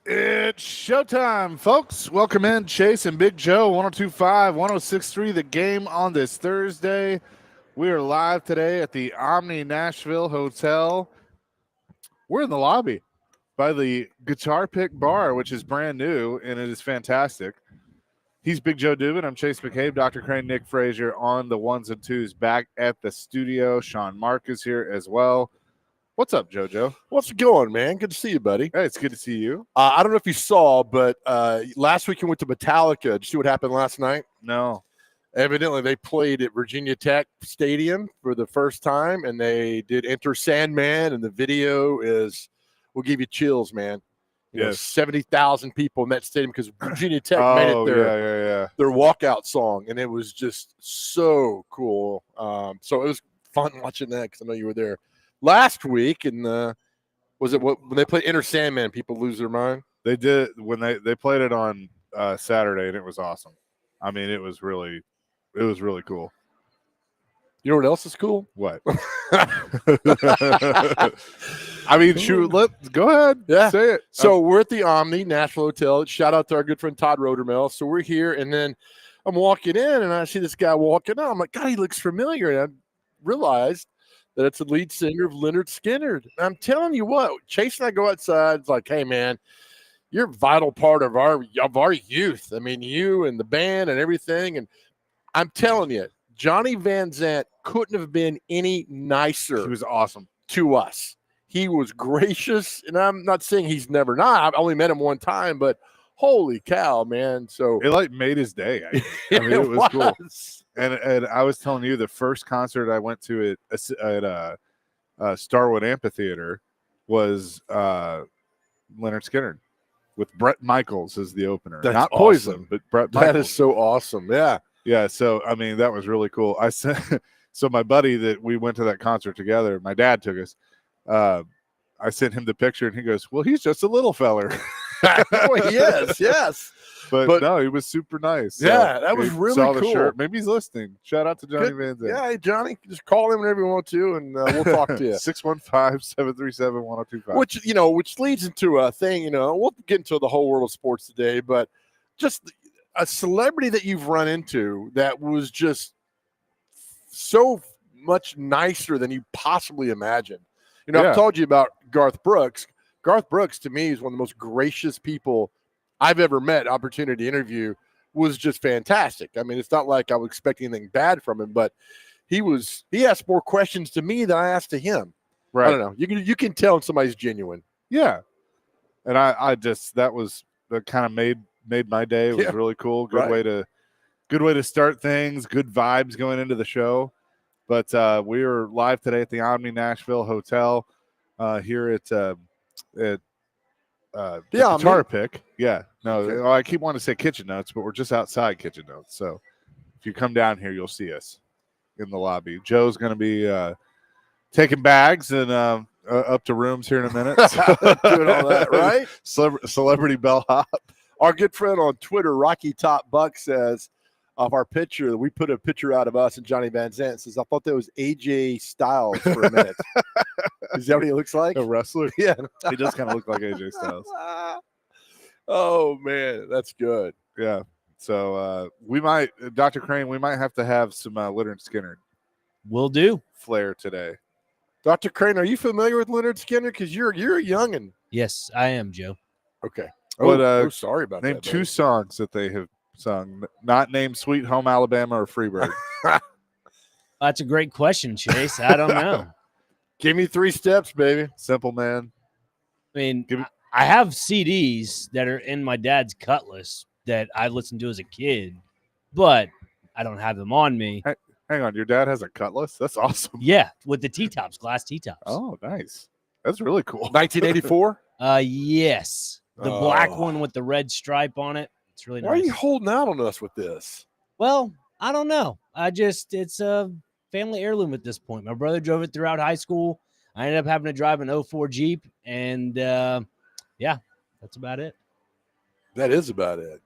It's showtime, folks. Welcome in, Chase and Big Joe, 1025, 1063, the game on this Thursday. We are live today at the Omni Nashville Hotel. We're in the lobby by the Guitar Pick Bar, which is brand new, and it is fantastic. He's Big Joe Dubin. I'm Chase McCabe, Dr. Crane, Nick Frazier on the ones and twos back at the studio. Sean Mark is here as well. What's up, JoJo? What's going, man? Good to see you, buddy. Hey, it's good to see you. I don't know if you saw, but last week you went to Metallica. Did you see what happened last night? No. Evidently, they played at Virginia Tech Stadium for the first time, and they did Enter Sandman, and the video will give you chills, man. Yes. 70,000 people in that stadium because Virginia Tech made it their walkout song, and it was just so cool. So it was fun watching that because I know you were there last week, and was it when they played Enter Sandman, people lose their mind? They did when they played it on Saturday, and it was awesome. I mean, it was really cool. You know what else is cool? What? I mean, shoot, go ahead. Yeah. Say it. So we're at the Omni Nashville Hotel. Shout out to our good friend Todd Rodermel. So we're here, and then I'm walking in, and I see this guy walking out. I'm like, God, he looks familiar. And I realized that it's the lead singer of Lynyrd Skynyrd. And I'm telling you what, Chase and I go outside. It's like, hey, man, you're a vital part of our youth. I mean, you and the band and everything. And I'm telling you, Johnny Van Zant couldn't have been any nicer. He was awesome to us. He was gracious, and I'm not saying he's never not. I've only met him one time, but holy cow, man! So it made his day. I mean, it was cool. And I was telling you, the first concert I went to at Starwood Amphitheater was Lynyrd Skynyrd with Bret Michaels as the opener. That's not awesome. Poison, but Bret Michaels. That is so awesome. Yeah. Yeah, so I mean that was really cool. So my buddy that we went to that concert together, my dad took us. I sent him the picture, and he goes, "Well, he's just a little feller." Yes. But no, he was super nice. Yeah, that was really saw cool. The shirt. Maybe he's listening. Shout out to Johnny Van Zandt. Yeah, hey, Johnny, just call him whenever you want to, and we'll talk to you. 615-737-1025. Which leads into a thing. We'll get into the whole world of sports today, but just a celebrity that you've run into that was just so much nicer than you possibly imagined. I've told you about Garth Brooks. Garth Brooks, to me, is one of the most gracious people I've ever met. Opportunity to interview was just fantastic. I mean, it's not like I was expecting anything bad from him, but he asked more questions to me than I asked to him. Right. I don't know. You can tell when somebody's genuine. Yeah. And I just, that kind of made my day. It was really cool. Good way to start things. Good vibes going into the show. But we are live today at the Omni Nashville Hotel here at the Guitar Pick. Yeah. No, okay. I keep wanting to say Kitchen Notes, but we're just outside Kitchen Notes. So if you come down here, you'll see us in the lobby. Joe's going to be taking bags and up to rooms here in a minute. Doing all that, right? Celebrity bellhop. Our good friend on Twitter, Rocky Top Buck, says of our picture, we put a picture out of us and Johnny Van Zandt. Says, I thought that was AJ Styles for a minute. Is that what he looks like? A wrestler? Yeah. He does kind of look like AJ Styles. Oh, man. That's good. Yeah. So Dr. Crane, we might have to have some Lynyrd Skynyrd. Will do. Flair today. Dr. Crane, are you familiar with Lynyrd Skynyrd? Because you're a youngin'. Yes, I am, Joe. Okay. Sorry about that. Name 2 songs that they have sung, not named Sweet Home Alabama or Freebird. That's a great question, Chase. I don't know. Give me 3 steps, baby. Simple Man. I mean, I have CDs that are in my dad's Cutlass that I listened to as a kid, but I don't have them on me. Hey, hang on. Your dad has a Cutlass? That's awesome. Yeah, with the T-tops, glass T-tops. Oh, nice. That's really cool. 1984? Yes. The black one with the red stripe on it. It's really nice. Why are you holding out on us with this? Well, I don't know. It's a family heirloom at this point. My brother drove it throughout high school. I ended up having to drive an 04 Jeep, and yeah, that's about it. That is about it.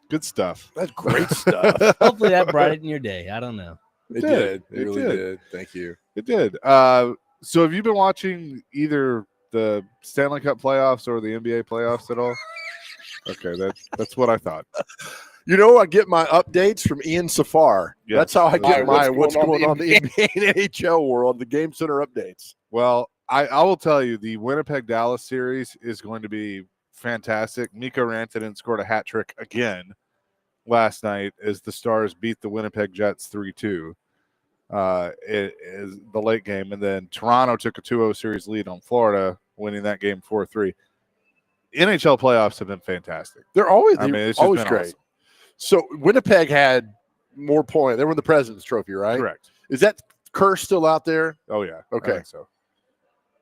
Good stuff. That's great stuff. Hopefully that brightened your day. I don't know. It did. It really did. Thank you. It did. So have you been watching either the Stanley Cup playoffs or the NBA playoffs at all? Okay, that's what I thought. You know, I get my updates from Ian Safar. Yes. That's how I get my what's going on in the NBA. NBA and NHL world, the Game Center updates. Well, I will tell you, the Winnipeg Dallas series is going to be fantastic. Mikko Rantanen scored a hat trick again last night as the Stars beat the Winnipeg Jets 3-2. It is the late game, and then Toronto took a 2-0 series lead on Florida, winning that game 4-3. NHL playoffs have been fantastic. They're always, It's just always been great. awesome. So Winnipeg had more points. They won the President's Trophy, right? Correct. Is that curse still out there? Oh yeah. Okay. I think so.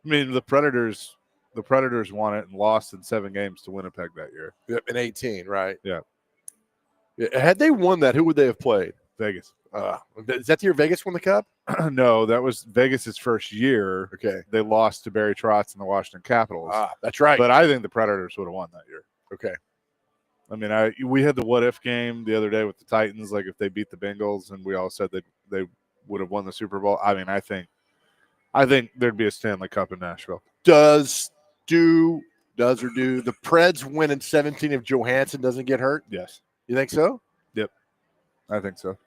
I mean, the Predators won it and lost in 7 games to Winnipeg that year. Yep, in 18, right? Yeah. Had they won that, who would they have played? Vegas. Is that the year Vegas won the Cup? No, that was Vegas's first year. Okay. They lost to Barry Trotz and the Washington Capitals. That's right. But I think the Predators would have won that year. Okay. I mean, we had the what if game the other day with the Titans, like if they beat the Bengals, and we all said that they would have won the Super Bowl. I mean, I think there'd be a Stanley Cup in Nashville. Does the Preds win in 17 if Johansson doesn't get hurt? Yes. You think so? Yep. I think so.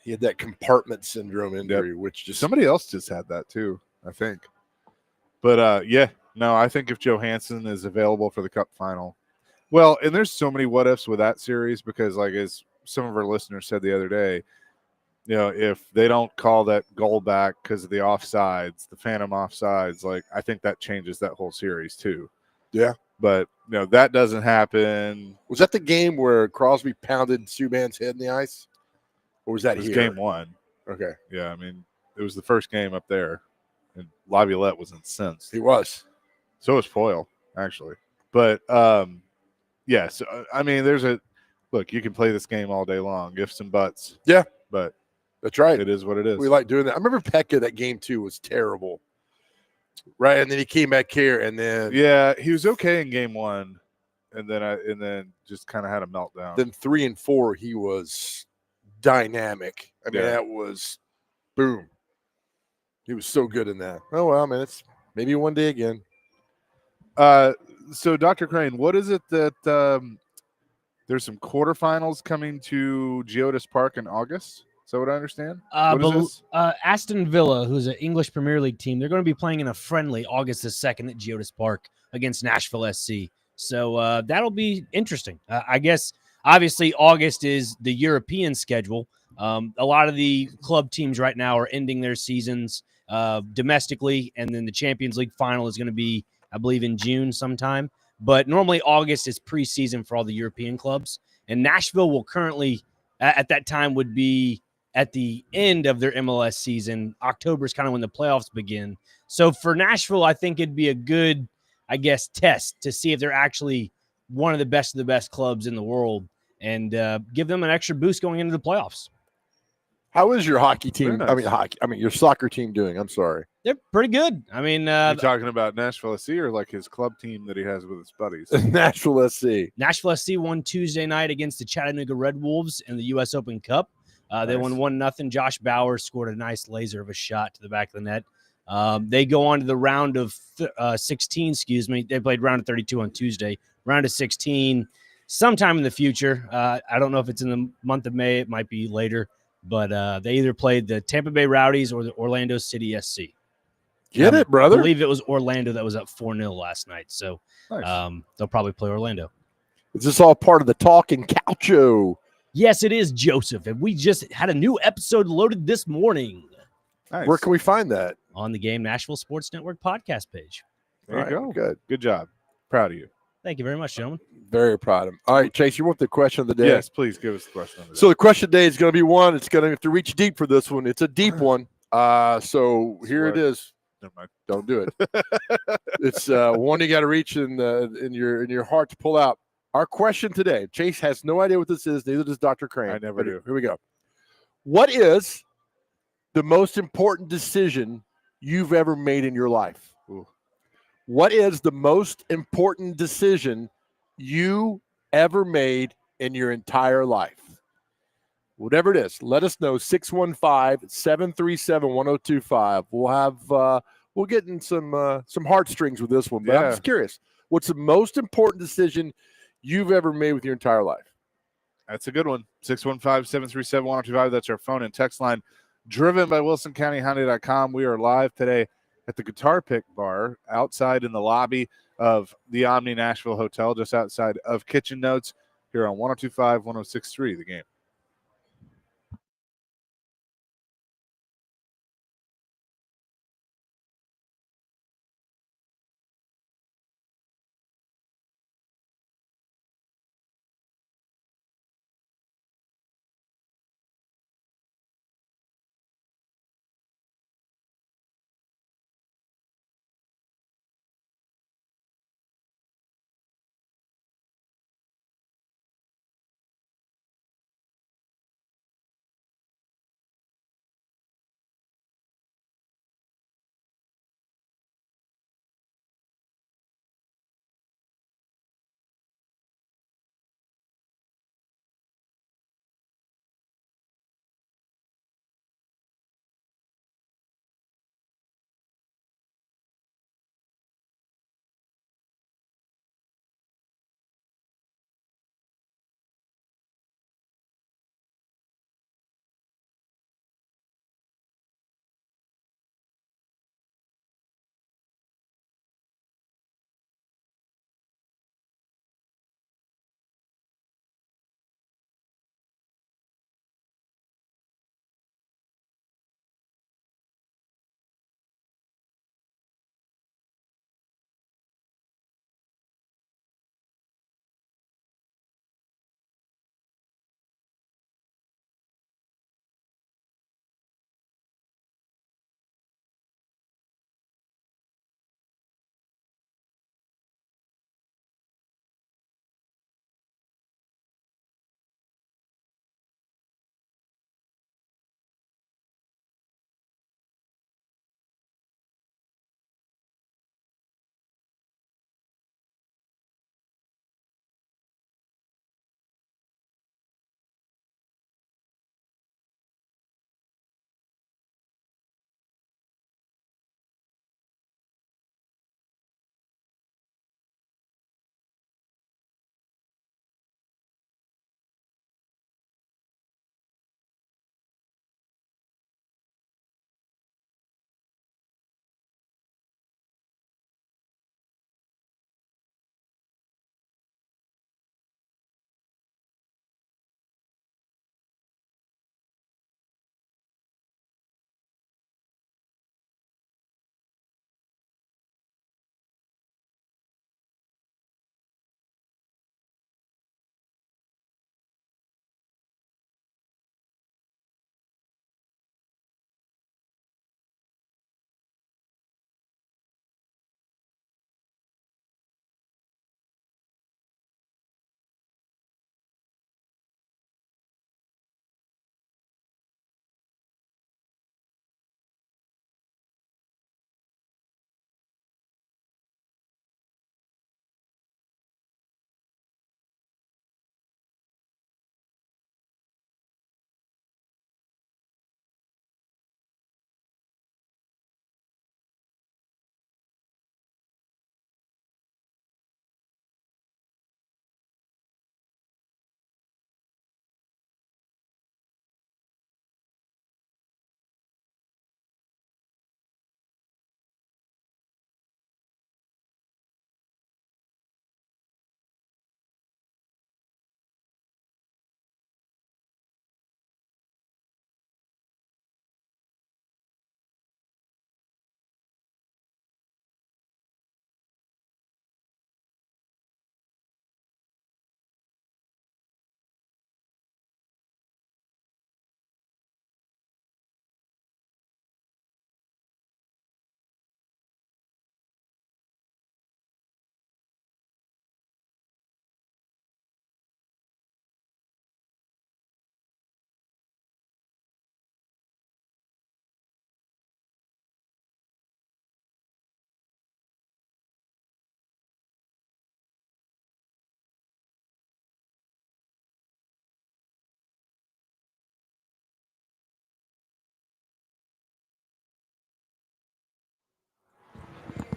He had that compartment syndrome injury, which just Somebody else just had that too, I think. But yeah, no, I think if Johansson is available for the Cup final, well, and there's so many what ifs with that series because, like, as some of our listeners said the other day, you know, if they don't call that goal back because of the offsides, the phantom offsides, like, I think that changes that whole series too. Yeah. But, you know, that doesn't happen. Was that the game where Crosby pounded Subban's head in the ice? Or was that It was here? game 1. Okay. Yeah, I mean, it was the first game up there, and Laviolette was incensed. He was. So was Foyle, actually. But, yeah, so, I mean, look, you can play this game all day long, ifs and buts. Yeah. But that's right. It is what it is. We like doing that. I remember Pekka, that game 2 was terrible. Right, and then he came back here, and then yeah, he was okay in game 1, and then just kind of had a meltdown. Then 3 and 4, he was dynamic. I mean, Yeah. that was boom. He was so good in that. Oh well, man, it's maybe one day again. So Dr. Crane, what is it that there's some quarterfinals coming to Geodis Park in August? Is that what I understand? What is this? Aston Villa, who's an English Premier League team, they're going to be playing in a friendly August the 2nd at Geodis Park against Nashville SC. So that'll be interesting. I guess, obviously, August is the European schedule. A lot of the club teams right now are ending their seasons domestically, and then the Champions League final is going to be, I believe, in June sometime. But normally August is preseason for all the European clubs. And Nashville will currently, at that time, would be at the end of their MLS season. October is kind of when the playoffs begin. So for Nashville, I think it'd be a good, I guess, test to see if they're actually one of the best clubs in the world and give them an extra boost going into the playoffs. How is your hockey team? Very nice. I mean, your soccer team doing? I'm sorry. They're pretty good. I mean, You're talking about Nashville SC or like his club team that he has with his buddies? Nashville SC. Nashville SC won Tuesday night against the Chattanooga Red Wolves in the U.S. Open Cup. They won 1-0. Josh Bauer scored a nice laser of a shot to the back of the net. They go on to the round of 16, They played round of 32 on Tuesday. Round of 16 sometime in the future. I don't know if it's in the month of May. It might be later. But they either played the Tampa Bay Rowdies or the Orlando City SC. Get it, brother. I believe it was Orlando that was up 4-0 last night. So Nice. they'll probably play Orlando. Is this all part of the Talking Calcio? Yes, it is, Joseph. And we just had a new episode loaded this morning Nice. Where can we find that? on the Game Nashville Sports Network podcast page. There you All go. right, good. Good job. Proud of you. Thank you very much, gentlemen. Very proud of him. All right, Chase, you want the question of the day? Yes, please give us the question. Of the So the question of the day is going to be one. It's going to have to reach deep for this one. It's a deep one. So here it What? is. Never mind. Don't do it. It's one you got to reach in your heart to pull out. Our question today. Chase has no idea what this is. Neither does Dr. Crane. I never But do. Here we go. What is the most important decision you've ever made in your life? Ooh. What is the most important decision you ever made in your entire life? Whatever it is, let us know. 615-737-1025. We'll we'll get in some heartstrings with this one. But I'm Yeah. just curious, what's the most important decision you've ever made with your entire life? That's a good one. 615-737-1025. That's our phone and text line. Driven by WilsonCountyHyundai.com. We are live today at the Guitar Pick Bar outside in the lobby of the Omni Nashville Hotel, just outside of Kitchen Notes here on 102.5, 106.3, The Game.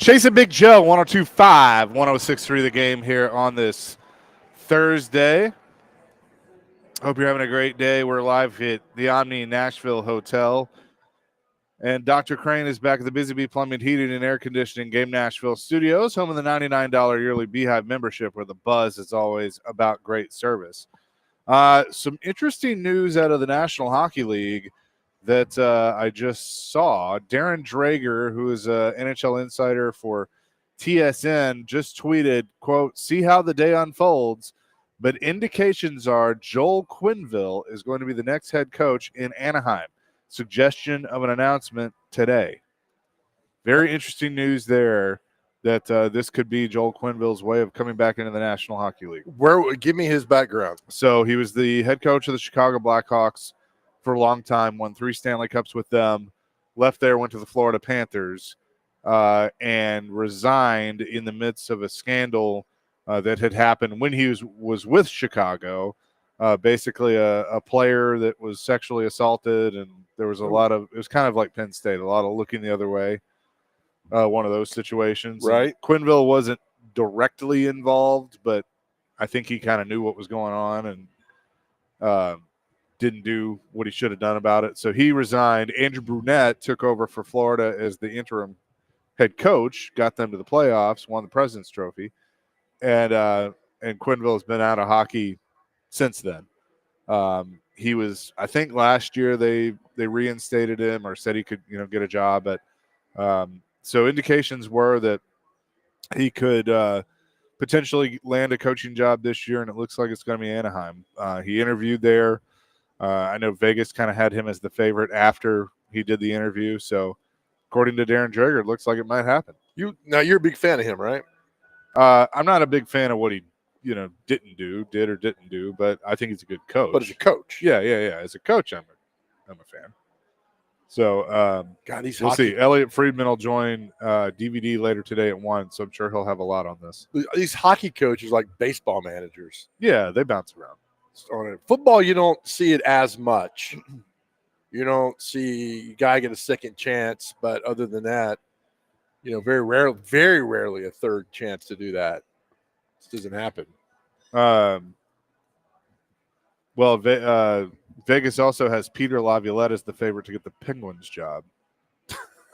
Chasing Big Joe, 102.5, 106.3 the game here on this Thursday. Hope you're having a great day. We're live at the Omni Nashville Hotel. And Dr. Crane is back at the Busy Bee Plumbing, Heating, and Air Conditioning Game Nashville Studios, home of the $99 yearly Beehive membership, where the buzz is always about great service. Some interesting news out of the National Hockey League that I just saw. Darren Drager, who is an NHL insider for TSN, just tweeted, quote, "See how the day unfolds, but indications are Joel Quenneville is going to be the next head coach in Anaheim. Suggestion of an announcement today." Very interesting news there that this could be Joel Quenneville's way of coming back into the National Hockey League. Give me his background. So he was the head coach of the Chicago Blackhawks for a long time, won 3 Stanley Cups with them, left there, went to the Florida Panthers, and resigned in the midst of a scandal that had happened when he was with Chicago. Basically a player that was sexually assaulted, and there was a lot of, it was kind of like Penn State, a lot of looking the other way, one of those situations. Right. And Quenneville wasn't directly involved, but I think he kind of knew what was going on and didn't do what he should have done about it. So he resigned. Andrew Brunette took over for Florida as the interim head coach, got them to the playoffs, won the President's Trophy, and Quenneville has been out of hockey since then. He was, I think last year they reinstated him or said he could, get a job. But so indications were that he could potentially land a coaching job this year, and it looks like it's going to be Anaheim. He interviewed there. I know Vegas kind of had him as the favorite after he did the interview. So according to Darren Drager, it looks like it might happen. You're a big fan of him, right? I'm not a big fan of what he did or didn't do, but I think he's a good coach. But as a coach, yeah. As a coach, I'm a fan. So God, we'll see. Elliot Friedman will join DVD later today at 1, so I'm sure he'll have a lot on this. These hockey coaches like baseball managers. Yeah, they bounce around. On football, you don't see it as much. You don't see a guy get a second chance, but other than that, very rarely a third chance to do that. This doesn't happen. Vegas also has Peter Laviolette as the favorite to get the Penguins job.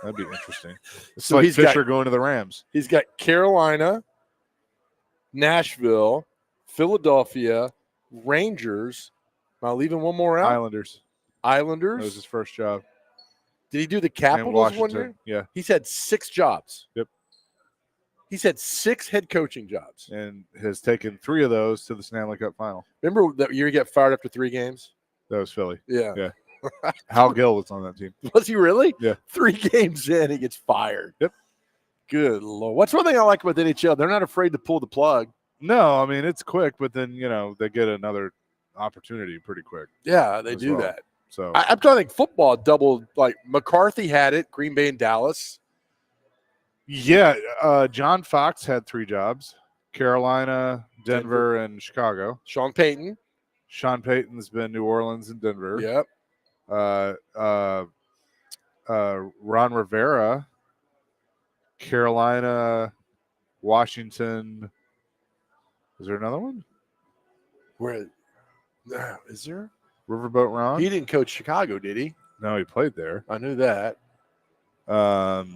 That'd be interesting. It's So like he's Fisher going to the Rams. He's got Carolina, Nashville, Philadelphia, Rangers. Am I leaving one more out? Islanders. That was his first job. Did he do the And Capitals one Washington. year? Yeah. He's had 6 jobs. Yep. He's had 6 head coaching jobs. And has taken 3 of those to the Stanley Cup final. Remember that year he got fired after 3 games? That was Philly. Yeah. Hal Gill was on that team. Was he really? Yeah. 3 games in, he gets fired. Yep. Good Lord. What's one thing I like about the NHL? They're not afraid to pull the plug. No, I mean, it's quick, but then, they get another opportunity pretty quick. Yeah, they as do well. that. So I'm trying to think football doubled. Like McCarthy had it, Green Bay and Dallas. yeah, John Fox had 3 jobs: Carolina, Denver, and Chicago. Sean Payton. Sean Payton's been New Orleans and Denver. Yep. Ron Rivera, Carolina, Washington. Is there another one? Where is there? Riverboat Ron? He didn't coach Chicago, did he? No, he played there. I knew that. I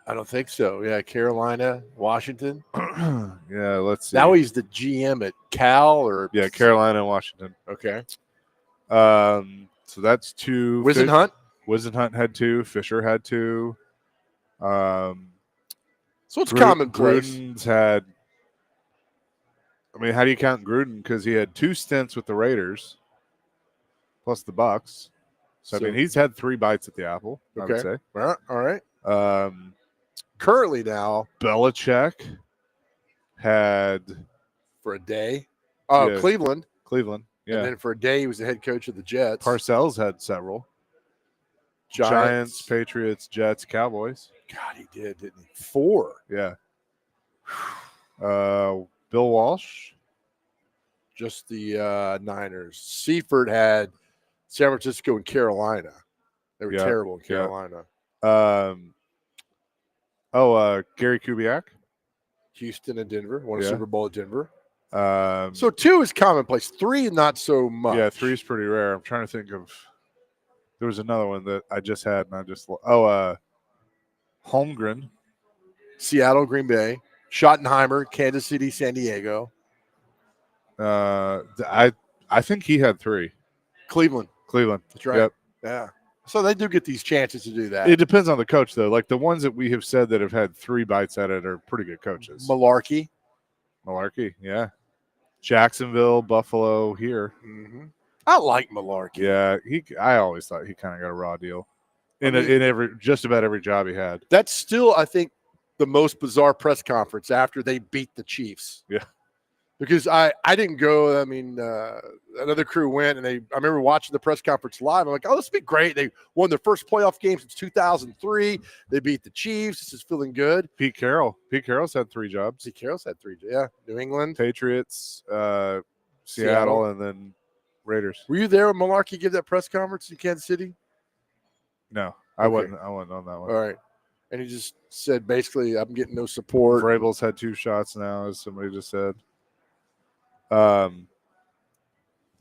don't think so. Yeah, Carolina, Washington. Yeah, let's see. Now he's the GM at Cal or Carolina and Washington. Okay. So that's 2. Wisenhunt. Wisenhunt had 2. Fisher had 2. So it's commonplace. Gruden's had. I mean, how do you count Gruden? Because he had 2 stints with the Raiders, plus the Bucks. So I mean, he's had 3 bites at the apple. I would say. All right. Um, Currently now, Belichick had for a day. Oh, Yeah. Cleveland. Yeah. And then for a day, he was the head coach of the Jets. Parcells had sevell. Giants, Patriots, Jets, Cowboys. God, he did, didn't he? 4. Yeah. Bill Walsh. Just the Niners. Seifert had San Francisco and Carolina. They were terrible in Carolina. Gary Kubiak. Houston and Denver. Won a Yeah. Super Bowl at Denver. So So 2 is commonplace. 3 not so much. yeah, 3 is pretty rare. I'm trying to think of. There was another one that I just had, and I just Holmgren. Seattle, Green Bay, Schottenheimer, Kansas City, San Diego, I think he had 3. Cleveland. Cleveland. That's right. Yep. Yeah. So they do get these chances to do that. It depends on the coach, though. Like the ones that we have said that have had 3 bites at it are pretty good coaches. Malarkey. Yeah. Jacksonville, Buffalo, here. Mm-hmm. I like Malarkey. Yeah, I always thought he kind of got a raw deal in just about every job he had. That's still, I think, the most bizarre press conference after they beat the Chiefs. Yeah. Because I didn't go. I mean, another crew went, and I remember watching the press conference live. I'm like, oh, this will be great. They won their first playoff game since 2003. They beat the Chiefs. This is feeling good. Pete Carroll's had 3 jobs. Pete Carroll's had 3. Yeah, New England, Patriots, Seattle, and then Raiders. Were you there when Malarkey gave that press conference in Kansas City? No, I wasn't on that one. All right. And he just said, basically, I'm getting no support. Vrabel's had 2 shots now, as somebody just said.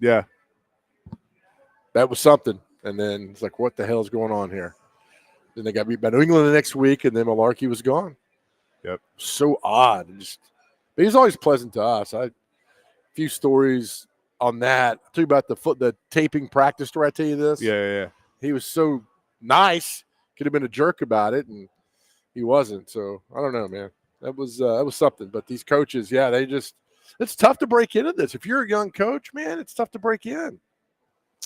Yeah. That was something. And then it's like, what the hell is going on here? Then they got beat by New England the next week, and then Malarkey was gone. Yep. So odd. But he's always pleasant to us. A few stories on that. I'll tell you about the taping practice story. I tell you this. Yeah. He was so nice. Could have been a jerk about it, and he wasn't. So I don't know, man. That was something. But these coaches, yeah, it's tough to break into this. If you're a young coach, man, it's tough to break in.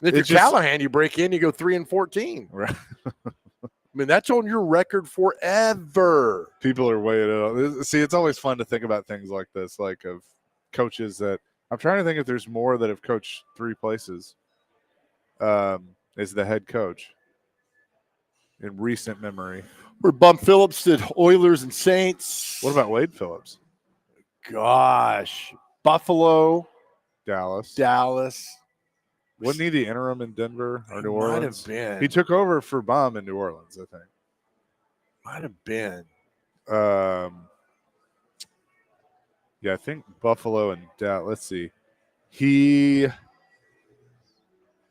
If you're Callahan, you break in, you go 3-14. Right. I mean, that's on your record forever. People are weighing it up. See, it's always fun to think about things like this, like of coaches that I'm trying to think if there's more that have coached 3 places. Is the head coach in recent memory. Where Bum Phillips did Oilers and Saints. What about Wade Phillips? Gosh. Buffalo. Dallas. Wasn't he the interim in Denver or New Orleans? Might have been. He took over for Bum in New Orleans, I think. Might have been. Yeah, I think Buffalo and Dallas. Let's see. He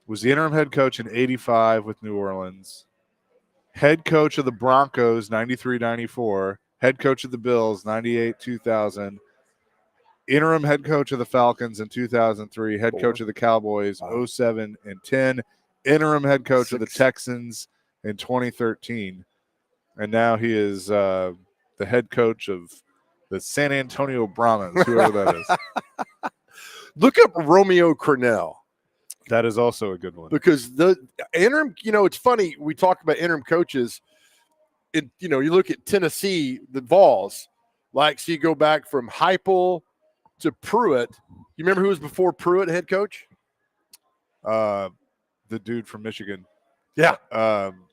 was the interim head coach in 85 with New Orleans. Head coach of the Broncos, 93-94. Head coach of the Bills, 98-2000. Interim head coach of the Falcons in 2003. Head coach of the Cowboys, 07 and 10. Interim head coach of the Texans in 2013. And now he is the head coach of the San Antonio Brahmins, whoever that is. Look up Romeo Crennel. That is also a good one. Because the interim, it's funny. We talk about interim coaches. You look at Tennessee, the Vols. So you go back from Heupel to Pruitt. You remember who was before Pruitt head coach? The dude from Michigan. Yeah.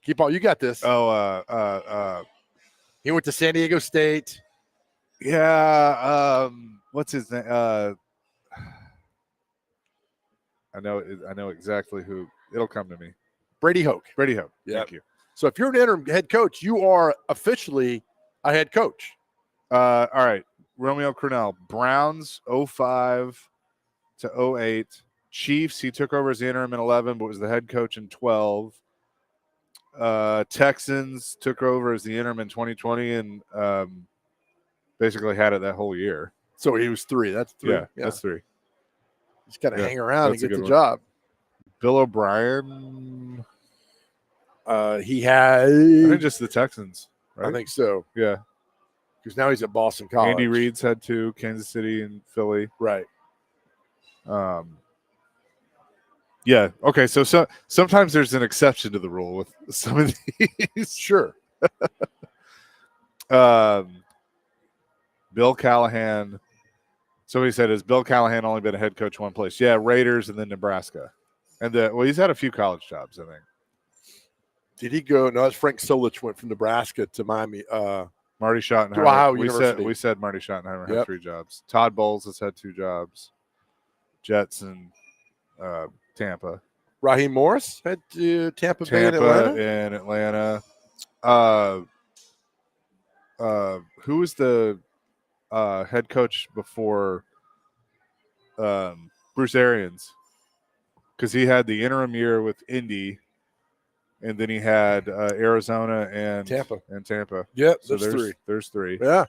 Keep on. You got this. He went to San Diego State. Yeah. What's his name? I know exactly who. It'll come to me. Brady Hoke. Yeah. Thank you. So if you're an interim head coach, you are officially a head coach. All right. Romeo Crennel. Browns 05 to 08. Chiefs, he took over as the interim in 11, but was the head coach in 12. Texans took over as the interim in 2020 and basically had it that whole year. So he was 3. That's 3. Yeah. That's 3. Just got to hang around and get the one. job. Bill O'Brien. He had. I think just the Texans. Right? I think so. Yeah. Because now he's at Boston College. Andy Reid's had 2, Kansas City and Philly. Right. Yeah. Okay. So sometimes there's an exception to the rule with some of these. Sure. Bill Callahan. Somebody said, has Bill Callahan only been a head coach one place? Yeah, Raiders and then Nebraska. And he's had a few college jobs, I think. Did he go? No, it's Frank Solich went from Nebraska to Miami. Marty Schottenheimer. Ohio University. We said Marty Schottenheimer had 3 jobs. Todd Bowles has had 2 jobs. Jets and Tampa. Raheem Morris had Tampa Bay and Atlanta. And Atlanta. who was the head coach before Bruce Arians? Because he had the interim year with Indy, and then he had Arizona and Tampa. Yep, So there's three. There's three. Yeah.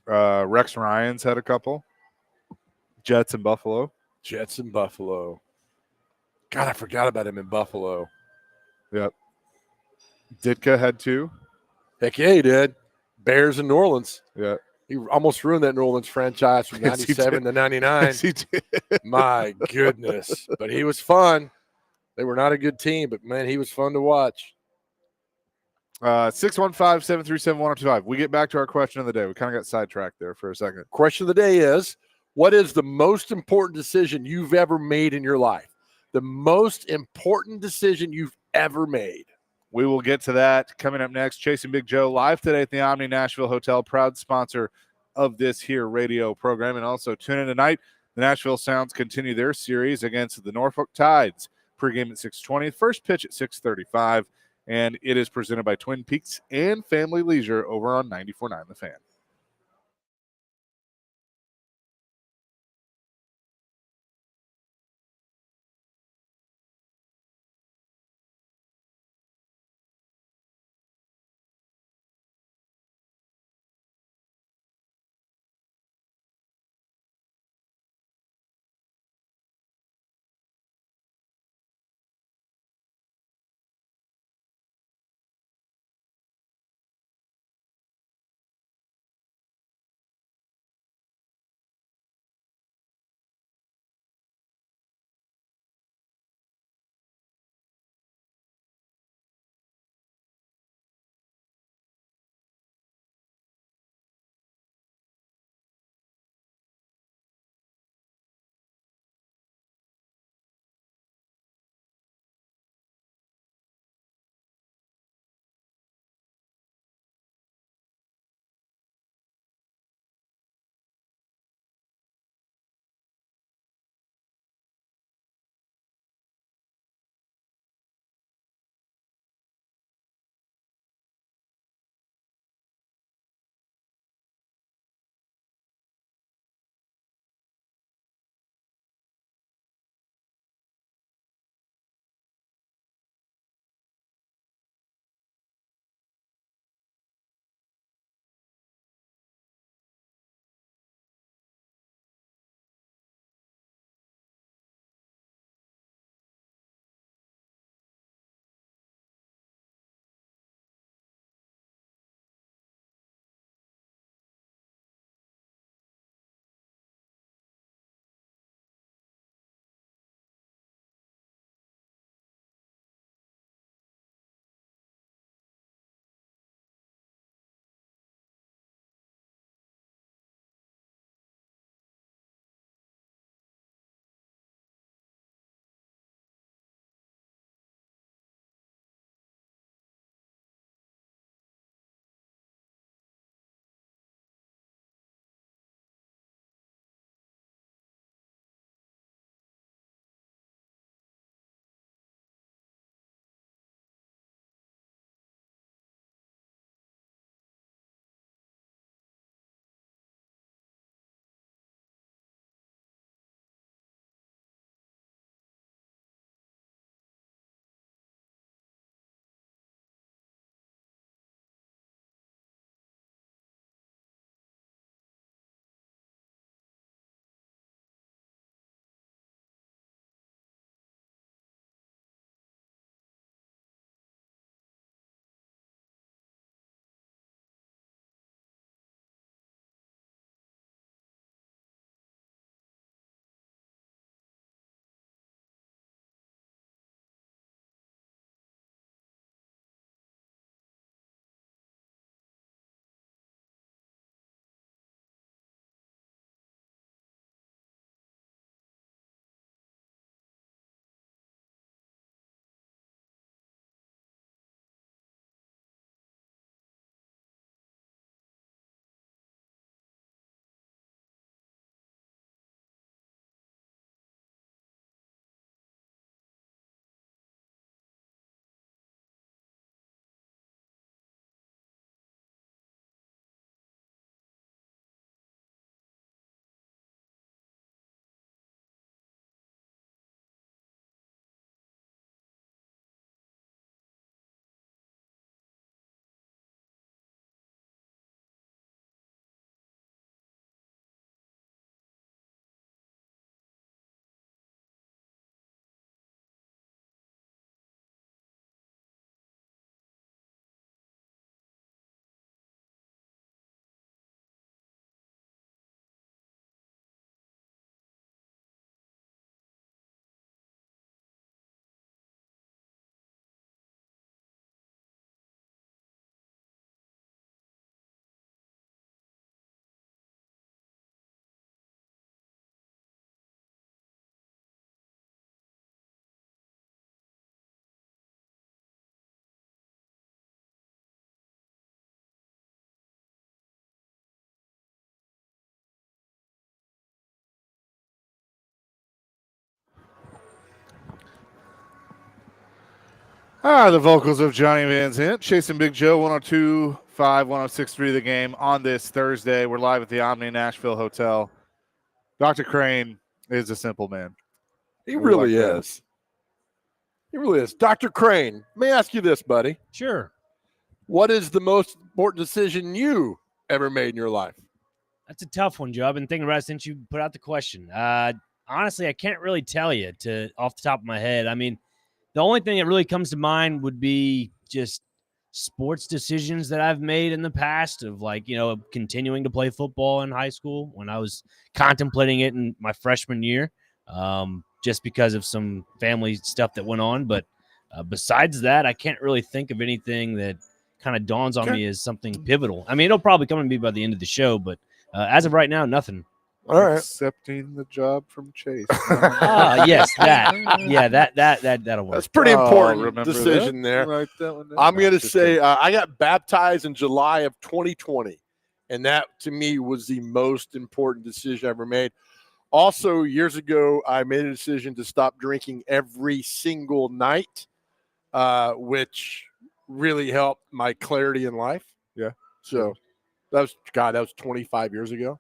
Rex Ryan's had a couple. Jets and Buffalo. God, I forgot about him in Buffalo. Yep. Ditka had two. Heck yeah, he did. Bears in New Orleans. Yeah. He almost ruined that New Orleans franchise from Yes, he 97 to 99. Yes, he did. My goodness. But he was fun. They were not a good team, but, man, he was fun to watch. 615-737-1025. We get back to our question of the day. We kind of got sidetracked there for a second. Question of the day is, what is the most important decision you've ever made in your life? The most important decision you've ever made. We will get to that coming up next. Chasing Big Joe live today at the Omni Nashville Hotel, proud sponsor of this here radio program. And also tune in tonight. The Nashville Sounds continue their series against the Norfolk Tides. Pregame at 6:20, first pitch at 6:35. And it is presented by Twin Peaks and Family Leisure over on 94.9 The Fan. The vocals of Johnny Van Zant, chasing Big Joe, 102.5, 106.3 The Game on this Thursday. We're live at the Omni Nashville Hotel. Dr. Crane is a simple man. He really is. He really is. Dr. Crane, let me ask you this, buddy. Sure. What is the most important decision you ever made in your life? That's a tough one, Joe. I've been thinking about it since you put out the question. Honestly, I can't really tell you off the top of my head. I mean, the only thing that really comes to mind would be just sports decisions that I've made in the past of continuing to play football in high school when I was contemplating it in my freshman year, just because of some family stuff that went on. But besides that, I can't really think of anything that kind of dawns on me as something pivotal. I mean, it'll probably come to me by the end of the show, but as of right now, nothing. All right. Accepting the job from Chase. Yes, that'll work. That's pretty important remember decision that? there. Write that one down. I'm No, going to just say kidding. I got baptized in July of 2020, and that to me was the most important decision I ever made. Also, years ago, I made a decision to stop drinking every single night, which really helped my clarity in life. Yeah. So that was 25 years ago.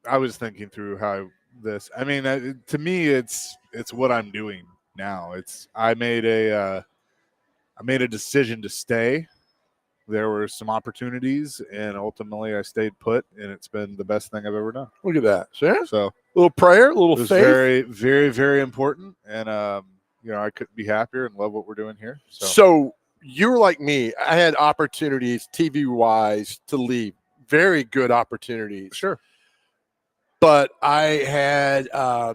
I was thinking through how this. I mean, to me, it's what I'm doing now. I made a decision to stay. There were some opportunities, and ultimately, I stayed put, and it's been the best thing I've ever done. Look at that. See? So, Little prayer, a little it was faith. very, very, very important, and I couldn't be happier and love what we're doing here. So you were like me. I had opportunities, TV-wise, to leave. Very good opportunities. Sure. But I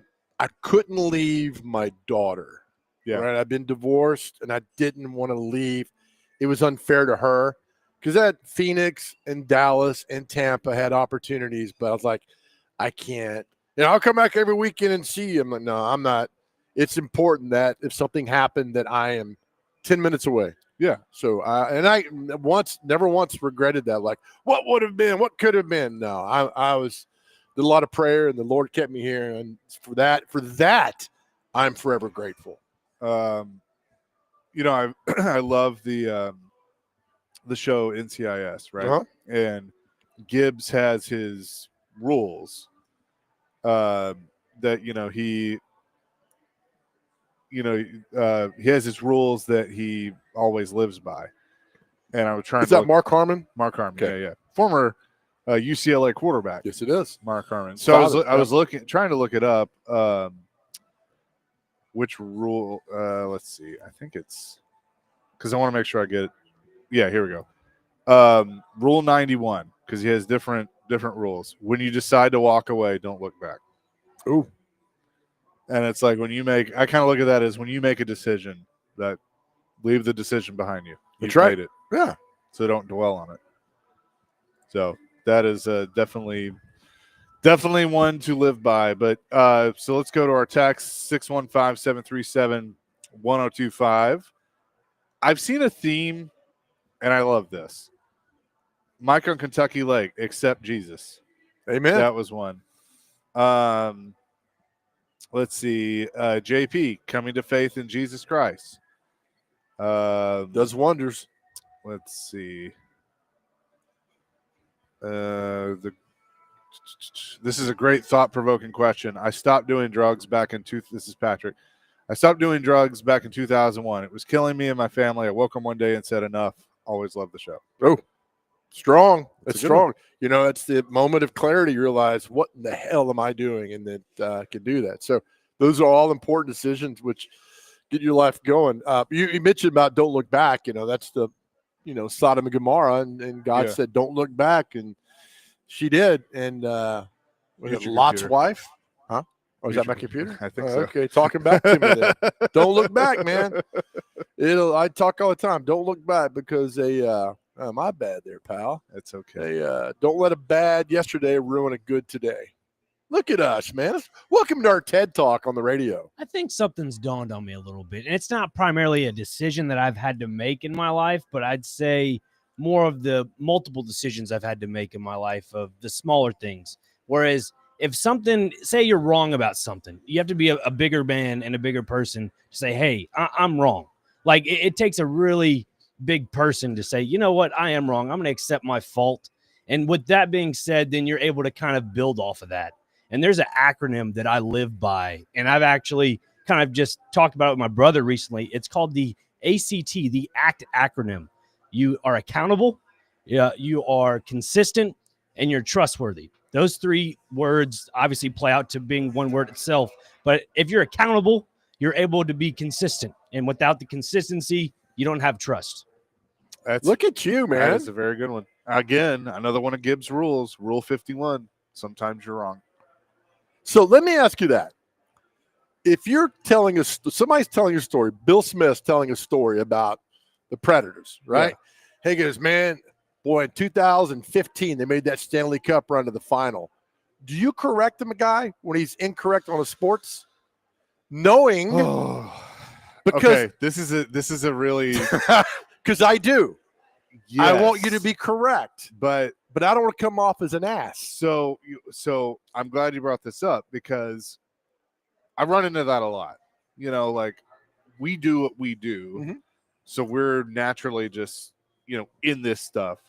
couldn't leave my daughter. Yeah. Right. I've been divorced, and I didn't want to leave. It was unfair to her because that Phoenix and Dallas and Tampa had opportunities, but I was like, I can't. I'll come back every weekend and see you. I'm like, no, I'm not. It's important that if something happened, that I am 10 minutes away. Yeah. So, I never once regretted that. Like, what would have been? What could have been? No, I did a lot of prayer, and the Lord kept me here. And for that, I'm forever grateful. I love the show NCIS, right? Uh-huh. And Gibbs has his rules that he has his rules that he always lives by. And I was trying Is to that Mark Harmon? Mark Harmon, Okay. yeah. Former UCLA quarterback. Yes, it is. Mark Harmon. So I was trying to look it up. Which rule? Let's see. I think it's because I want to make sure I get it. Yeah, here we go. Rule 91, because he has different rules. When you decide to walk away, don't look back. Ooh. And it's like I kind of look at that as when you make a decision, that leave the decision behind you. That's You've right. made it. Yeah. So don't dwell on it. So that is definitely one to live by. But so let's go to our text, 615-737-1025. I've seen a theme, and I love this. Mike on Kentucky Lake, accept Jesus. Amen. That was one. Let's see. JP, coming to faith in Jesus Christ. Does wonders. Let's see. This is a great thought-provoking question. I stopped doing drugs back in This is Patrick. I stopped doing drugs back in 2001. It was killing me and my family. I woke up one day and said, enough. Always loved the show. Oh, strong. It's It's a good strong. It's the moment of clarity. You realize, what in the hell am I doing? And that can do that. So those are all important decisions which get your life going. You mentioned about don't look back. That's the, Sodom and Gomorrah. And God said, don't look back. And she did. And Use your Lot's computer. wife. Huh? Oh, is Use that my your computer? I think so. Okay, talking back to me then. Don't look back, man. I talk all the time. Don't look back because my bad there, pal. It's okay. Don't let a bad yesterday ruin a good today. Look at us, man. Welcome to our TED Talk on the radio. I think something's dawned on me a little bit. And it's not primarily a decision that I've had to make in my life, but I'd say more of the multiple decisions I've had to make in my life of the smaller things. Whereas if something, say you're wrong about something, you have to be a bigger man and a bigger person to say, hey, I'm wrong. Like it takes a really big person to say, you know what, I am wrong. I'm going to accept my fault. And with that being said, then you're able to kind of build off of that. And there's an acronym that I live by, and I've actually kind of just talked about it with my brother recently. It's called the ACT, the ACT acronym. You are accountable, you are consistent, and you're trustworthy. Those three words obviously play out to being one word itself. But if you're accountable, you're able to be consistent. And without the consistency, you don't have trust. Look at you, man. That's a very good one. Again, another one of Gibbs' rules, Rule 51. Sometimes you're wrong. So let me ask you that. If you're telling us, somebody's telling your story, Bill Smith's telling a story about the Predators, right? Yeah. He goes, man, boy, in 2015, they made that Stanley Cup run to the final. Do you correct him, a guy, when he's incorrect on a sports? Knowing because okay, this is a really because I do. Yes. I want you to be correct, but I don't want to come off as an ass. So I'm glad you brought this up because I run into that a lot. You know, like we do what we do, so we're naturally just in this stuff.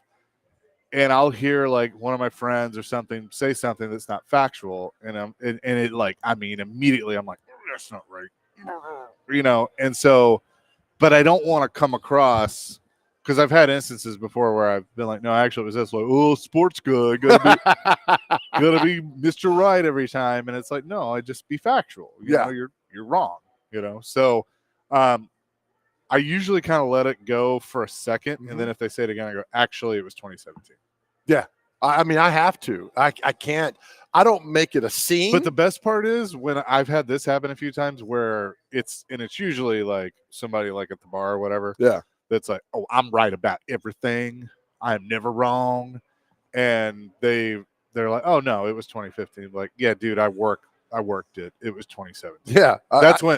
And I'll hear like one of my friends or something say something that's not factual, and it like immediately I'm like, that's not right, and so, but I don't want to come across. Because I've had instances before where I've been like, no, actually, it was this. Like, oh, sports good. Gotta be Mr. Right every time. And it's like, no, I just be factual. You know, you're wrong. So I usually kind of let it go for a second. And then if they say it again, I go, actually, it was 2017. Yeah. I mean, I have to. I can't. I don't make it a scene. But the best part is when I've had this happen a few times where it's usually like somebody like at the bar or whatever. Yeah. That's like, oh, I'm right about everything. I'm never wrong. And they're like, oh no, it was 2015. Like, yeah, dude, I worked it. It was 2017. Yeah.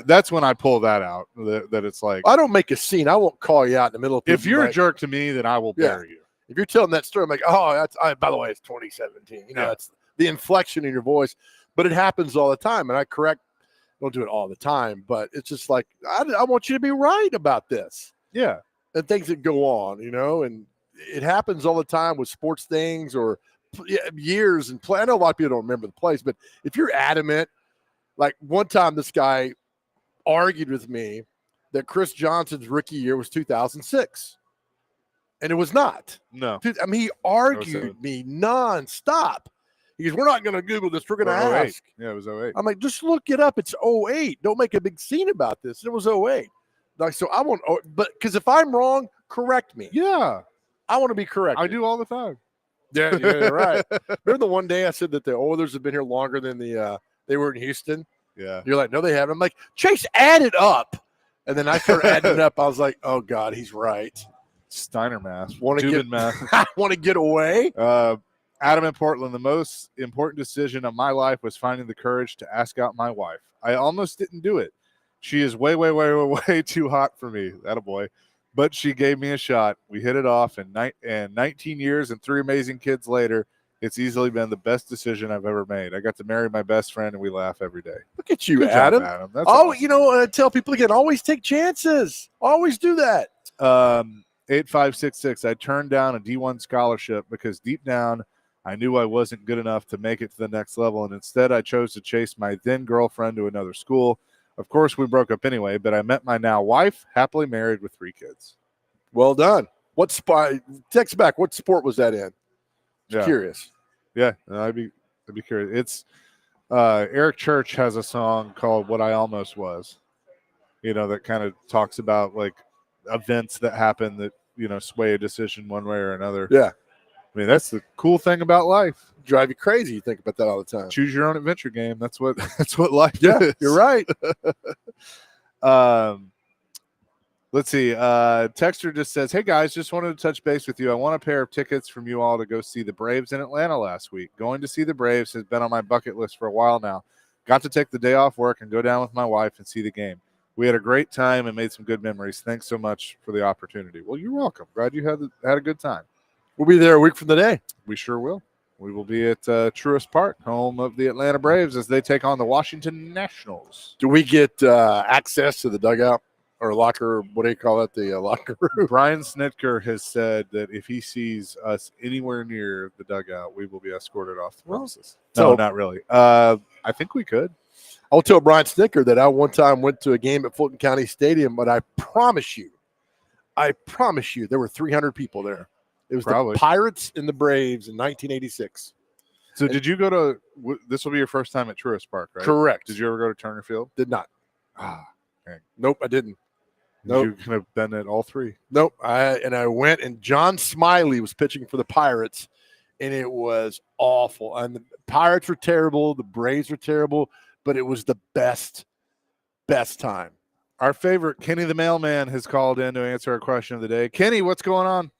That's when I pull that out. That it's like, I don't make a scene. I won't call you out in the middle of if you're a jerk to me, then I will bury you. If you're telling that story, I'm like, oh, by the way, it's 2017. That's the inflection in your voice. But it happens all the time. And I don't do it all the time, but it's just like, I want you to be right about this. Yeah. And things that go on, and it happens all the time with sports things or years and play. I know a lot of people don't remember the plays, but if you're adamant, like one time this guy argued with me that Chris Johnson's rookie year was 2006. And it was not. No. I mean, he argued me nonstop. He goes, we're not going to Google this. We're going to ask. Yeah, it was 08. I'm like, just look it up. It's 08. Don't make a big scene about this. It was 08. Like, so I want, but because if I'm wrong, correct me. Yeah. I want to be correct. I do all the time. Yeah, right. Remember the one day I said that the Oilers have been here longer than they were in Houston? Yeah. You're like, no, they haven't. I'm like, Chase, add it up. And then I started adding it up. I was like, oh, God, he's right. Steiner math. Math. I want to get away. Adam in Portland, the most important decision of my life was finding the courage to ask out my wife. I almost didn't do it. She is way, way, way, way, way too hot for me. Attaboy. But she gave me a shot. We hit it off, and 19 years and 3 amazing kids later, it's easily been the best decision I've ever made. I got to marry my best friend, and we laugh every day. Look at you, Good Adam. job, Adam. That's awesome. I tell people again, always take chances. Always do that. 8566. I turned down a D1 scholarship because deep down, I knew I wasn't good enough to make it to the next level, and instead I chose to chase my then girlfriend to another school. Of course, we broke up anyway, but I met my now wife, happily married with 3 kids. Well done. What sport? Text back. What sport was that in? Curious. Yeah, I'd be curious. It's Eric Church has a song called "What I Almost Was," that kind of talks about like events that happen that sway a decision one way or another. Yeah, I mean that's the cool thing about life. Drive you crazy. You think about that all the time. Choose your own adventure game. That's what life is. Yeah, you're right. Let's see. Texter just says, hey, guys, just wanted to touch base with you. I want a pair of tickets from you all to go see the Braves in Atlanta last week. Going to see the Braves has been on my bucket list for a while now. Got to take the day off work and go down with my wife and see the game. We had a great time and made some good memories. Thanks so much for the opportunity. Well, you're welcome. Glad you had a good time. We'll be there a week from today. We sure will. We will be at Truist Park, home of the Atlanta Braves, as they take on the Washington Nationals. Do we get access to the dugout or locker? What do you call it? The locker room. Brian Snitker has said that if he sees us anywhere near the dugout, we will be escorted off the premises. No, not really. I think we could. I'll tell Brian Snicker that I one time went to a game at Fulton County Stadium, but I promise you, there were 300 people there. It was the Pirates and the Braves in 1986. So did you go to – this will be your first time at Truist Park, right? Correct. Did you ever go to Turner Field? Did not. Dang. Nope, I didn't. Nope. You could have been at all three. Nope. I went, and John Smiley was pitching for the Pirates, and it was awful. And the Pirates were terrible. The Braves were terrible. But it was the best time. Our favorite, Kenny the Mailman, has called in to answer our question of the day. Kenny, what's going on?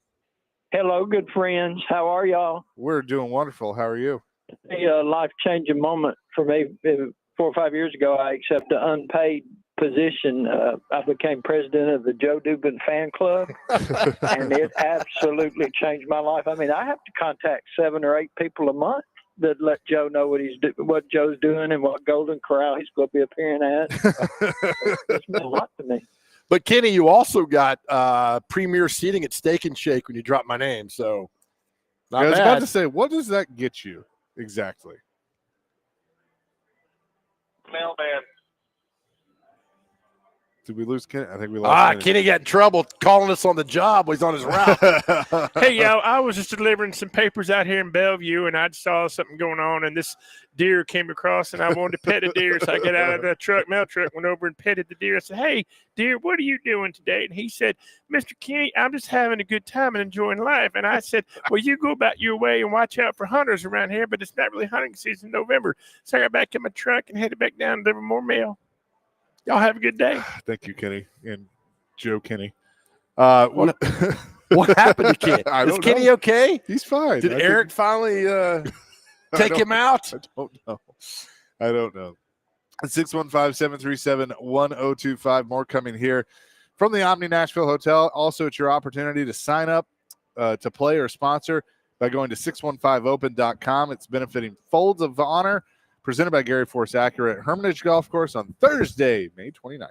Hello, good friends. How are y'all? We're doing wonderful. How are you? A life-changing moment for me. 4 or 5 years ago, I accepted an unpaid position. I became president of the Joe Dubin fan club, and it absolutely changed my life. I mean, I have to contact 7 or 8 people a month that let Joe know what Joe's doing and what Golden Corral he's going to be appearing at. It's meant a lot to me. But Kenny, you also got premier seating at Steak and Shake when you dropped my name. So I was about to say, what does that get you exactly? Mailman. Did we lose Kenny? I think we lost Kenny got in trouble calling us on the job while he's on his route. Hey, yo, I was just delivering some papers out here in Bellevue, and I saw something going on, and this deer came across, and I wanted to pet a deer, so I got out of the mail truck, went over and petted the deer. I said, hey, deer, what are you doing today? And he said, Mr. Kenny, I'm just having a good time and enjoying life. And I said, well, you go about your way and watch out for hunters around here, but it's not really hunting season in November. So I got back in my truck and headed back down to deliver more mail. Y'all have a good day. Thank you, Kenny, and Joe Kenny. What happened to Kenny? Is Kenny okay? He's fine. Did Eric finally take him out? I don't know. 615-737-1025. More coming here from the Omni Nashville Hotel. Also, it's your opportunity to sign up to play or sponsor by going to 615open.com. It's benefiting Folds of Honor, presented by Gary Force Acura at Hermitage Golf Course on Thursday, May 29th.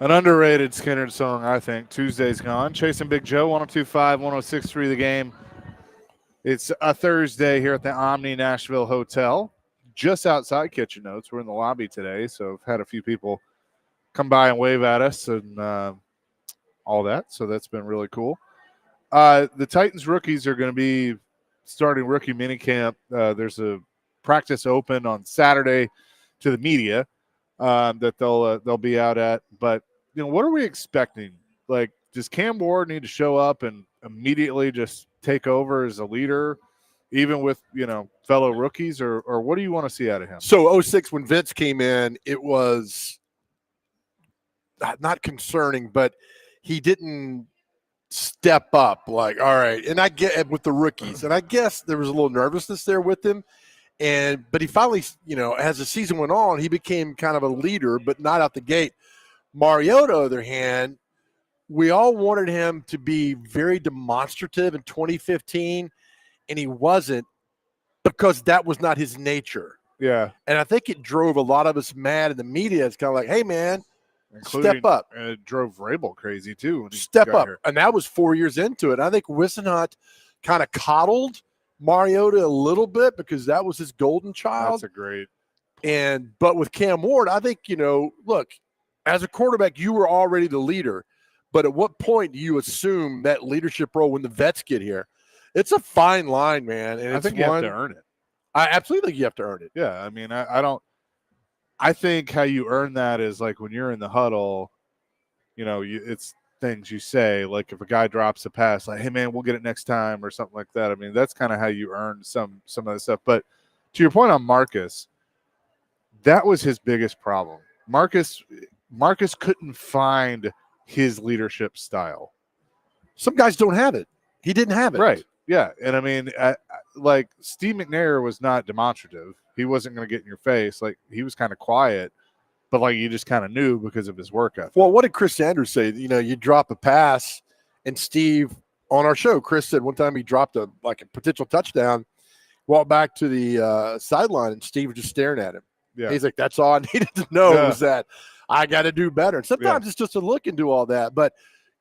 An underrated Skinner song, I think. Tuesday's gone. Chasing Big Joe, 102.5, 106.3 The Game. It's a Thursday here at the Omni Nashville Hotel, just outside Kitchen Notes. We're in the lobby today, so I've had a few people come by and wave at us and all that, so that's been really cool. The Titans rookies are going to be starting rookie minicamp. There's a practice open on Saturday to the media that they'll be out at. But what are we expecting? Like, does Cam Ward need to show up and immediately just take over as a leader, even with fellow rookies, or what do you want to see out of him? So 06, when Vince came in, it was not concerning, but he didn't step up. Like, all right, and I get it with the rookies, and I guess there was a little nervousness there with him. But he finally, as the season went on, he became kind of a leader, but not out the gate. Mariota, on the other hand, we all wanted him to be very demonstrative in 2015, and he wasn't, because that was not his nature. Yeah. And I think it drove a lot of us mad in the media. It's kind of like, hey, man, step up. And it drove Vrabel crazy, too. When he Step got up. here. And that was 4 years into it. I think Wissenhunt kind of coddled Mariota a little bit because that was his golden child. That's a great But with Cam Ward, I think, look, as a quarterback, you were already the leader. But at what point do you assume that leadership role when the vets get here? It's a fine line, man. And I think you have to earn it. I absolutely think you have to earn it. Yeah, I mean, I think how you earn that is like when you're in the huddle, it's things you say, like if a guy drops a pass, like, hey man, we'll get it next time or something like that. I mean, that's kind of how you earn some of that stuff. But to your point on Marcus, that was his biggest problem. Marcus couldn't find his leadership style. Some guys don't have it. He didn't have it. Right. Yeah. And I mean, like Steve McNair was not demonstrative. He wasn't going to get in your face. Like, he was kind of quiet, but like you just kind of knew because of his work ethic. Well, what did Chris Sanders say? You drop a pass, and Steve, on our show, Chris said one time he dropped a potential touchdown, walked back to the sideline, and Steve was just staring at him. Yeah. He's like, that's all I needed to know was that I got to do better. And sometimes it's just a look and do all that. But,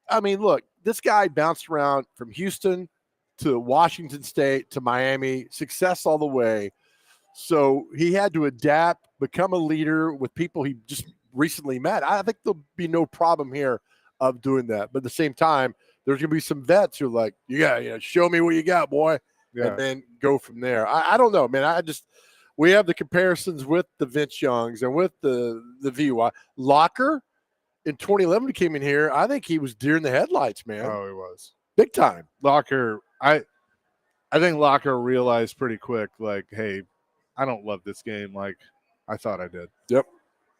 I mean, look, this guy bounced around from Houston to Washington State to Miami, success all the way. So he had to adapt, become a leader with people he just recently met. I think there'll be no problem here of doing that. But at the same time, there's going to be some vets who are like, you got to show me what you got, boy, and then go from there. I don't know, man. We have the comparisons with the Vince Youngs and with the VY. Locker in 2011 came in here. I think he was deer in the headlights, man. Oh, he was. Big time. Locker, I think Locker realized pretty quick, like, hey, I don't love this game like I thought I did. Yep.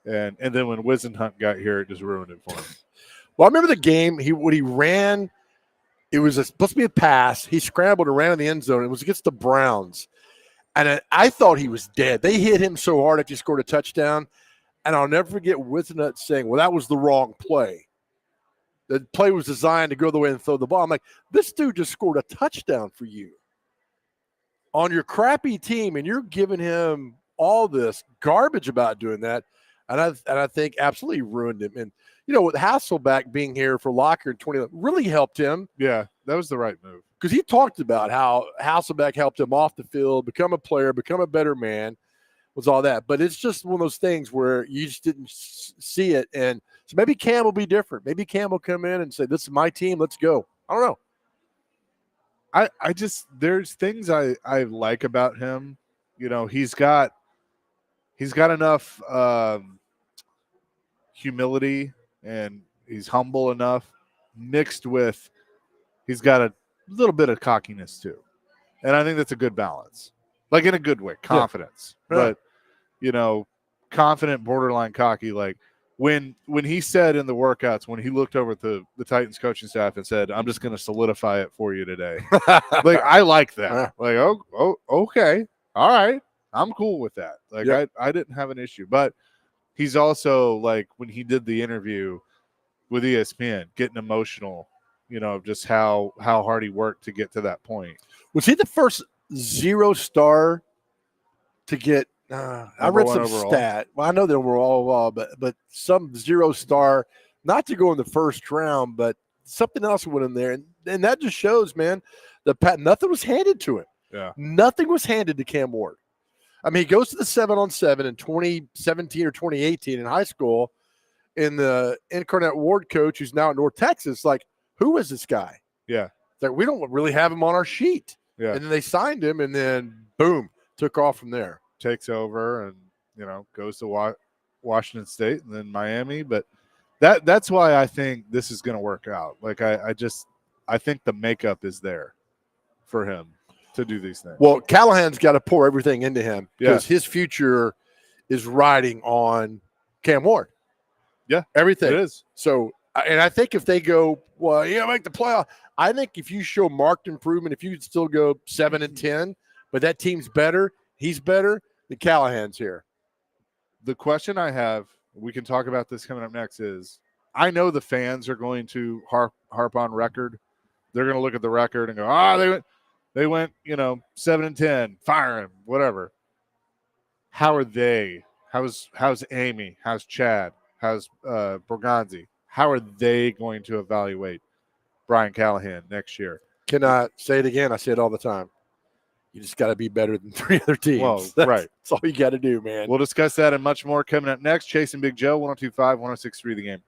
And then when Wissenhunt got here, it just ruined it for him. Well, I remember the game when he ran. It was supposed to be a pass. He scrambled and ran in the end zone. It was against the Browns. And I thought he was dead. They hit him so hard after he scored a touchdown. And I'll never forget Wissenhunt saying, well, that was the wrong play. The play was designed to go the way and throw the ball. I'm like, this dude just scored a touchdown for you on your crappy team, and you're giving him all this garbage about doing that. And I think absolutely ruined him. And, with Hasselbeck being here for Locker in 2011 really helped him. Yeah, that was the right move. Because he talked about how Hasselbeck helped him off the field, become a player, become a better man, was all that. But it's just one of those things where you just didn't see it. And so maybe Cam will be different. Maybe Cam will come in and say, this is my team, let's go. I don't know. I just, there's things I like about him. He's got enough humility, and he's humble enough, mixed with he's got a little bit of cockiness too. And I think that's a good balance, like in a good way, confidence, but confident, borderline cocky. Like when he said in the workouts, when he looked over at the Titans coaching staff and said, I'm just going to solidify it for you today. Like, I like that. Like, oh, okay. All right. I'm cool with that. Like, I didn't have an issue, but he's also like, when he did the interview with ESPN, getting emotional, just how hard he worked to get to that point. Was he the first 0-star to get, I read some stat. Well, I know they were all, but some 0-star not to go in the first round, but something else went in there. And that just shows, man, nothing was handed to him. Yeah. Nothing was handed to Cam Ward. I mean, he goes to the 7-on-7 in 2017 or 2018 in high school, and the Incarnate Ward coach, who's now at North Texas, like, who is this guy? Yeah. It's like, we don't really have him on our sheet. Yeah. And then they signed him, and then, boom, took off from there. Takes over and, goes to Washington State and then Miami. But that's why I think this is going to work out. Like, I think the makeup is there for him to do these things. Well, Callahan's got to pour everything into him because his future is riding on Cam Ward. Yeah, everything. It is. So, and I think if they go, well, make the playoff, I think if you show marked improvement, if you still go 7-10, but that team's better, he's better, then Callahan's here. The question I have, we can talk about this coming up next, is I know the fans are going to harp on record. They're going to look at the record and go, they went 7-10, fire him, whatever. How are they? How's Amy? How's Chad? How's Borgonzi? How are they going to evaluate Brian Callahan next year? Can I say it again? I say it all the time. You just got to be better than 3 other teams. Well, right. That's all you got to do, man. We'll discuss that and much more coming up next. Chasing Big Joe, 102.5, 106.3 The Game.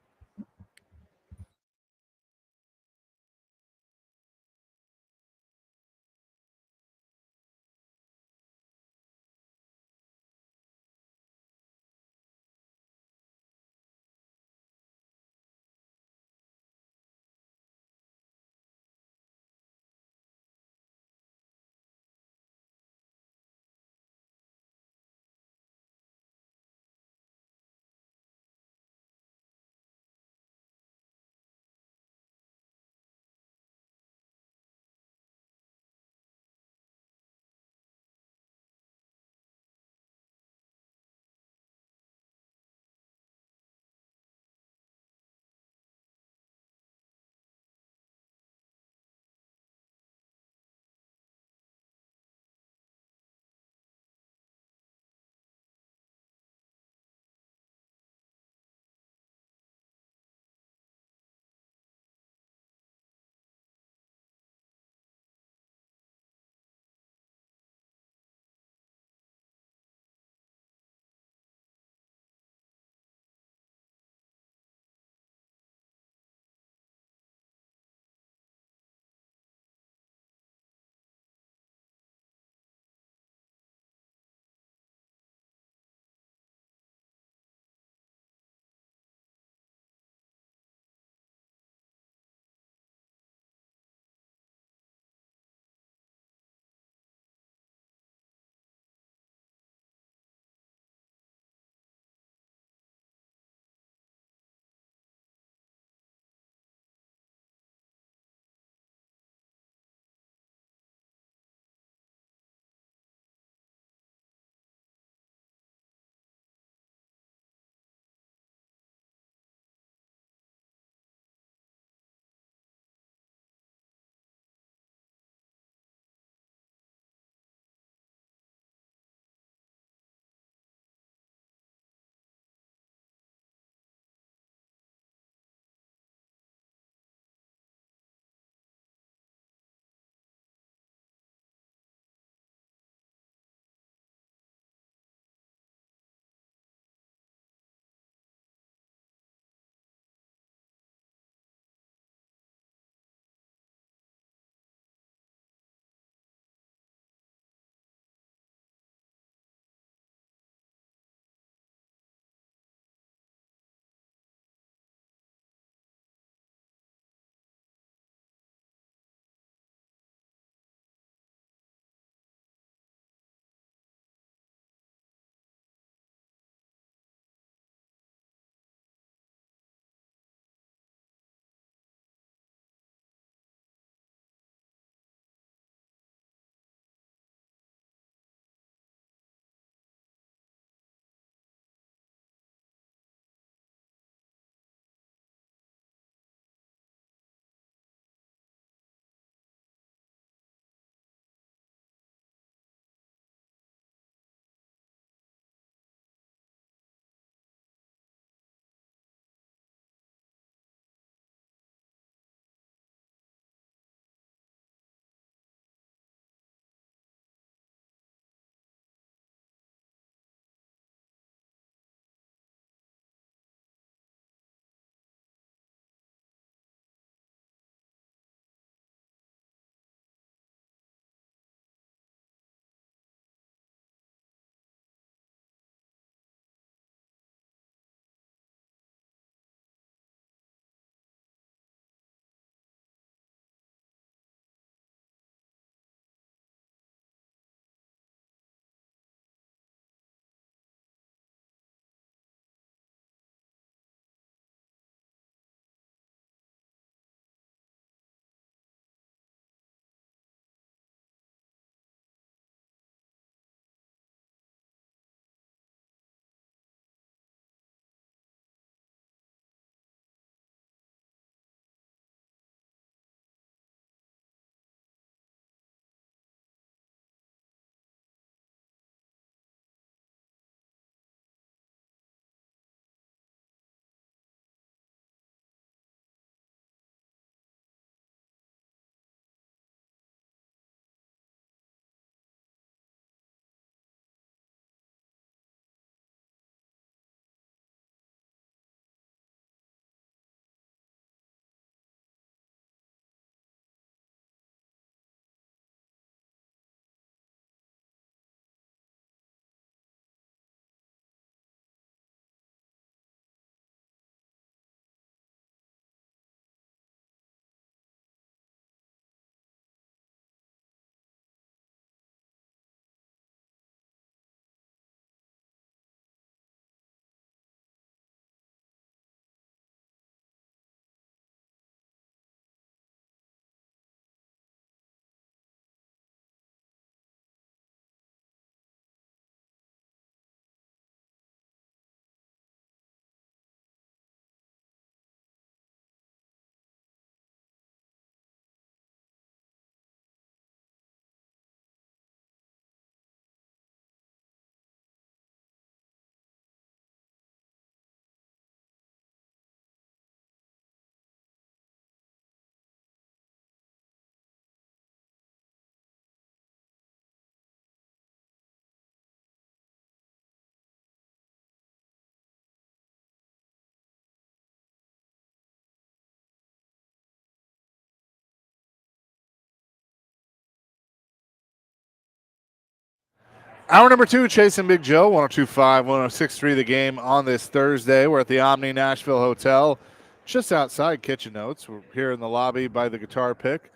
Hour number 2, Chasing Big Joe, 102.5, 106.3 The Game on this Thursday. We're at the Omni Nashville Hotel, just outside Kitchen Notes. We're here in the lobby by the Guitar Pick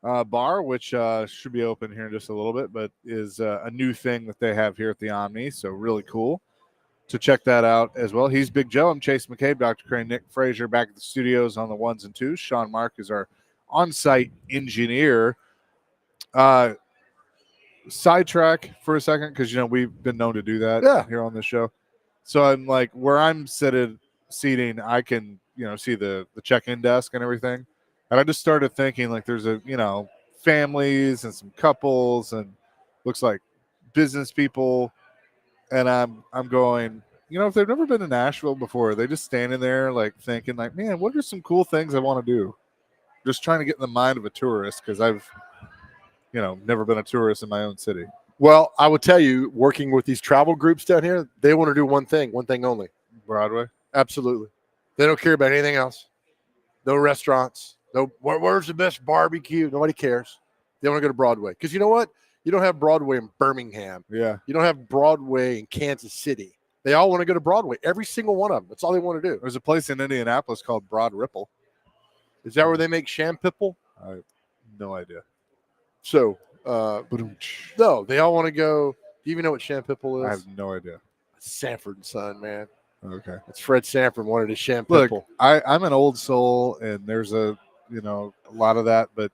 bar, which should be open here in just a little bit, but is a new thing that they have here at the Omni, so really cool to check that out as well. He's Big Joe. I'm Chase McCabe, Dr. Crane, Nick Frazier back at the studios on the 1s and 2s. Sean Mark is our on-site engineer. Sidetrack for a second, because we've been known to do that here on the show. So I'm like, where I'm seating, I can see the check-in desk and everything, and I just started thinking like there's families and some couples and looks like business people, and I'm going, if they've never been to Nashville before, they just standing there like thinking like, man, what are some cool things I want to do? Just trying to get in the mind of a tourist, because I've never been a tourist in my own city. Well, I would tell you, working with these travel groups down here, they want to do one thing only. Broadway? Absolutely. They don't care about anything else. No restaurants. No, where's the best barbecue? Nobody cares. They want to go to Broadway. Because you know what? You don't have Broadway in Birmingham. Yeah. You don't have Broadway in Kansas City. They all want to go to Broadway. Every single one of them. That's all they want to do. There's a place in Indianapolis called Broad Ripple. Is that where they make Shampipple? I have no idea. So, no, they all want to go. Do you even know what Shampipple is? I have no idea. Sanford and Son, man. Okay. It's Fred Sanford wanted a Shampipple. Look, I'm an old soul, and there's a lot of that, but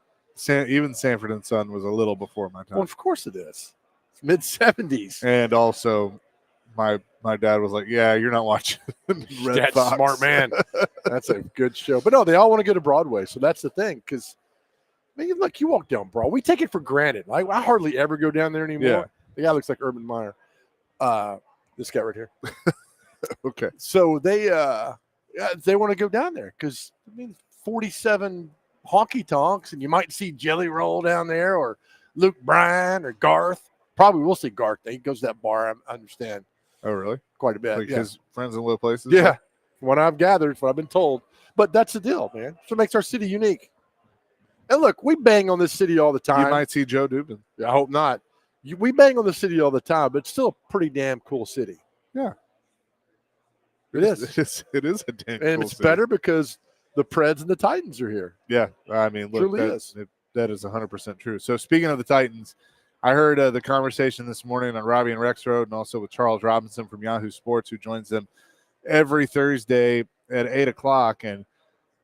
even Sanford and Son was a little before my time. Well, of course it is. It's mid-70s. And also, my dad was like, "Yeah, you're not watching Red Dad's Fox." smart man. That's a good show. But no, they all want to go to Broadway, so that's the thing. Because, look, you walk down Broadway. We take it for granted. I hardly ever go down there anymore. Yeah. The guy looks like Urban Meyer. This guy right here. Okay. So they want to go down there because 47 honky tonks, and you might see Jelly Roll down there, or Luke Bryan, or Garth. Probably we'll see Garth. He goes to that bar. I understand. Oh, really? Quite a bit. Like his friends in low places? Yeah. From what I've gathered, from what I've been told. But that's the deal, man. That's what makes our city unique. And look, we bang on this city all the time. You might see Joe Dubin. I hope not. We bang on the city all the time, but it's still a pretty damn cool city. Yeah. It is. It is a damn And cool it's city. better because the Preds and the Titans are here. Yeah. I mean, look, Truly is. that is 100% true. So speaking of the Titans, I heard the conversation this morning on Robbie and Rex Road, and also with Charles Robinson from Yahoo Sports, who joins them every Thursday at 8 o'clock, and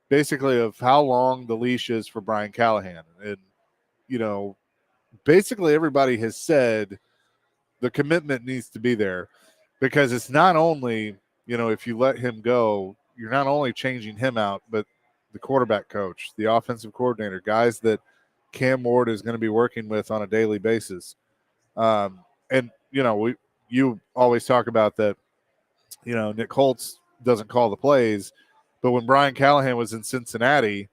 basically of how long the leash is for Brian Callahan. And, basically everybody has said the commitment needs to be there, because it's not only, if you let him go, you're not only changing him out, but the quarterback coach, the offensive coordinator, guys that Cam Ward is going to be working with on a daily basis. And, you always talk about that, Nick Holtz doesn't call the plays, but when Brian Callahan was in Cincinnati,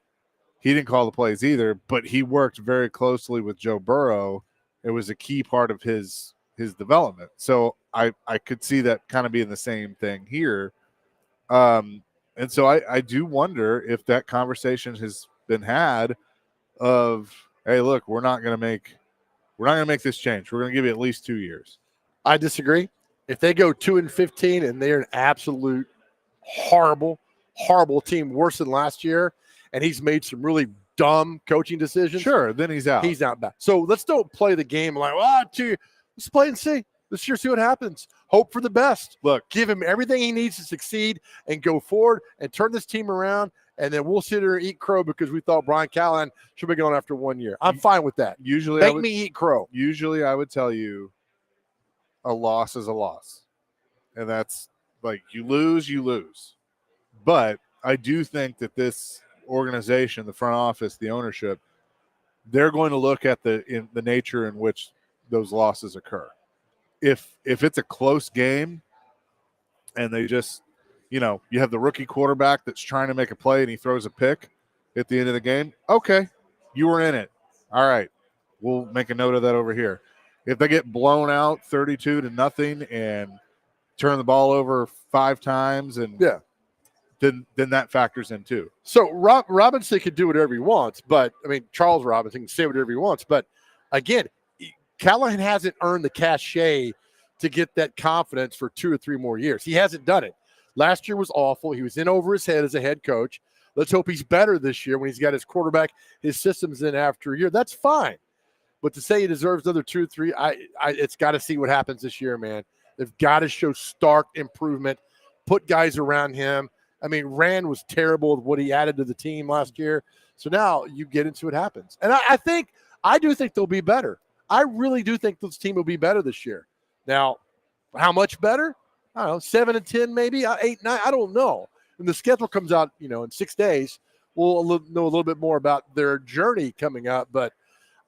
he didn't call the plays either, but he worked very closely with Joe Burrow. It was a key part of his development. So I could see that kind of being the same thing here. And so I do wonder if that conversation has been had of, hey, look, we're not going to make this change. We're going to give you at least 2 years. I disagree. If they go 2-15 and they're an absolute horrible, horrible team, worse than last year, and he's made some really dumb coaching decisions, Sure, then he's out. he's out back. So let's don't play the game like, let's play and see. Let's just see what happens. Hope for the best. Look, Give him everything he needs to succeed and go forward and turn this team around. And then we'll sit here and eat crow because we thought Brian Callahan should be going after 1 year. I'm fine with that. usually Make me eat crow. Usually I would tell you a loss is a loss. And that's like, you lose. But I do think that this organization, the front office, the ownership, they're going to look at the nature in which those losses occur. If it's a close game and they just, you have the rookie quarterback that's trying to make a play and he throws a pick at the end of the game, okay, you were in it. All right, we'll make a note of that over here. If they get blown out 32-0 and turn the ball over 5 times, and then that factors in too. So Robinson can do whatever he wants, but Charles Robinson can say whatever he wants. But again, Callahan hasn't earned the cachet to get that confidence for 2 or 3 more years. He hasn't done it. Last year was awful. He was in over his head as a head coach. Let's hope he's better this year when he's got his quarterback, his systems in after a year. That's fine. But to say he deserves another 2 or 3, it's got to see what happens this year, man. They've got to show stark improvement, put guys around him. I mean, Rand was terrible with what he added to the team last year. So now you get into what happens. And I do think they'll be better. I really do think this team will be better this year. Now, how much better? I don't know, 7-10 maybe, 8-9. I don't know. When the schedule comes out, in 6 days, we'll know a little bit more about their journey coming up. But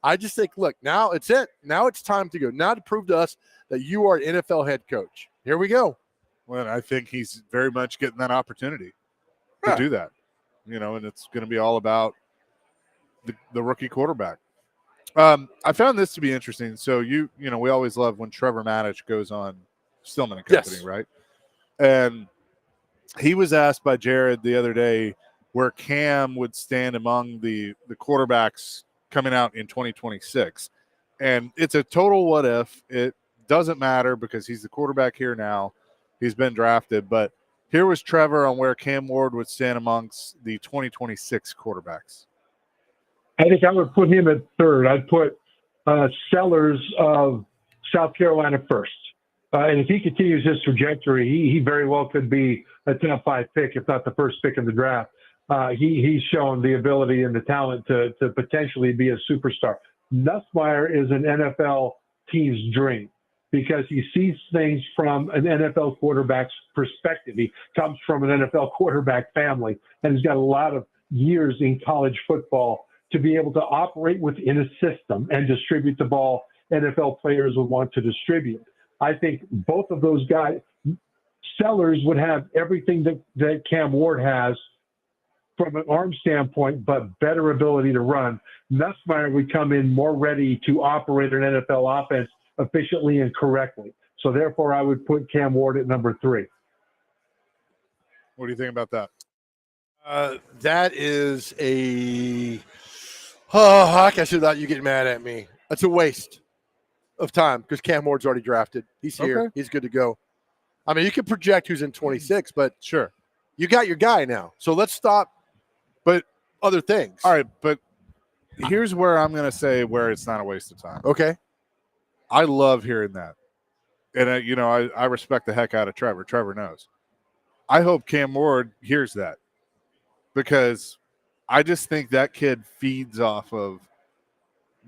I just think, look, now it's it. Now it's time to go. Now to prove to us that you are an NFL head coach. Here we go. Well, I think he's very much getting that opportunity to do that. And it's going to be all about the rookie quarterback. I found this to be interesting. So we always love when Trevor Maddich goes on Stillman and Company, Yes. right? And he was asked by Jared the other day where Cam would stand among the quarterbacks coming out in 2026. And it's a total what if. It doesn't matter because he's the quarterback here now. He's been drafted. But here was Trevor on where Cam Ward would stand amongst the 2026 quarterbacks. I think I would put him at third. I'd put Sellers of South Carolina first. And if he continues his trajectory, he very well could be a top 5 pick, if not the first pick in the draft. He's shown the ability and the talent to potentially be a superstar. Nussmeier is an NFL team's dream because he sees things from an NFL quarterback's perspective. He comes from an NFL quarterback family, and he's got a lot of years in college football to be able to operate within a system and distribute the ball NFL players would want to distribute. I think both of those guys, Sellers would have everything that Cam Ward has from an arm standpoint, but better ability to run. Nussmeier would come in more ready to operate an NFL offense efficiently and correctly. So therefore, I would put Cam Ward at number 3. What do you think about that? That is I can see without you getting mad at me. That's a waste of time because Cam Ward's already drafted. He's here. Okay. He's good to go. I mean, you can project who's in 26, but Sure. you got your guy now. So let's stop. But other things. All right, but here's where I'm going to say where it's not a waste of time. Okay. I love hearing that. And, I respect the heck out of Trevor. Trevor knows. I hope Cam Ward hears that because I just think that kid feeds off of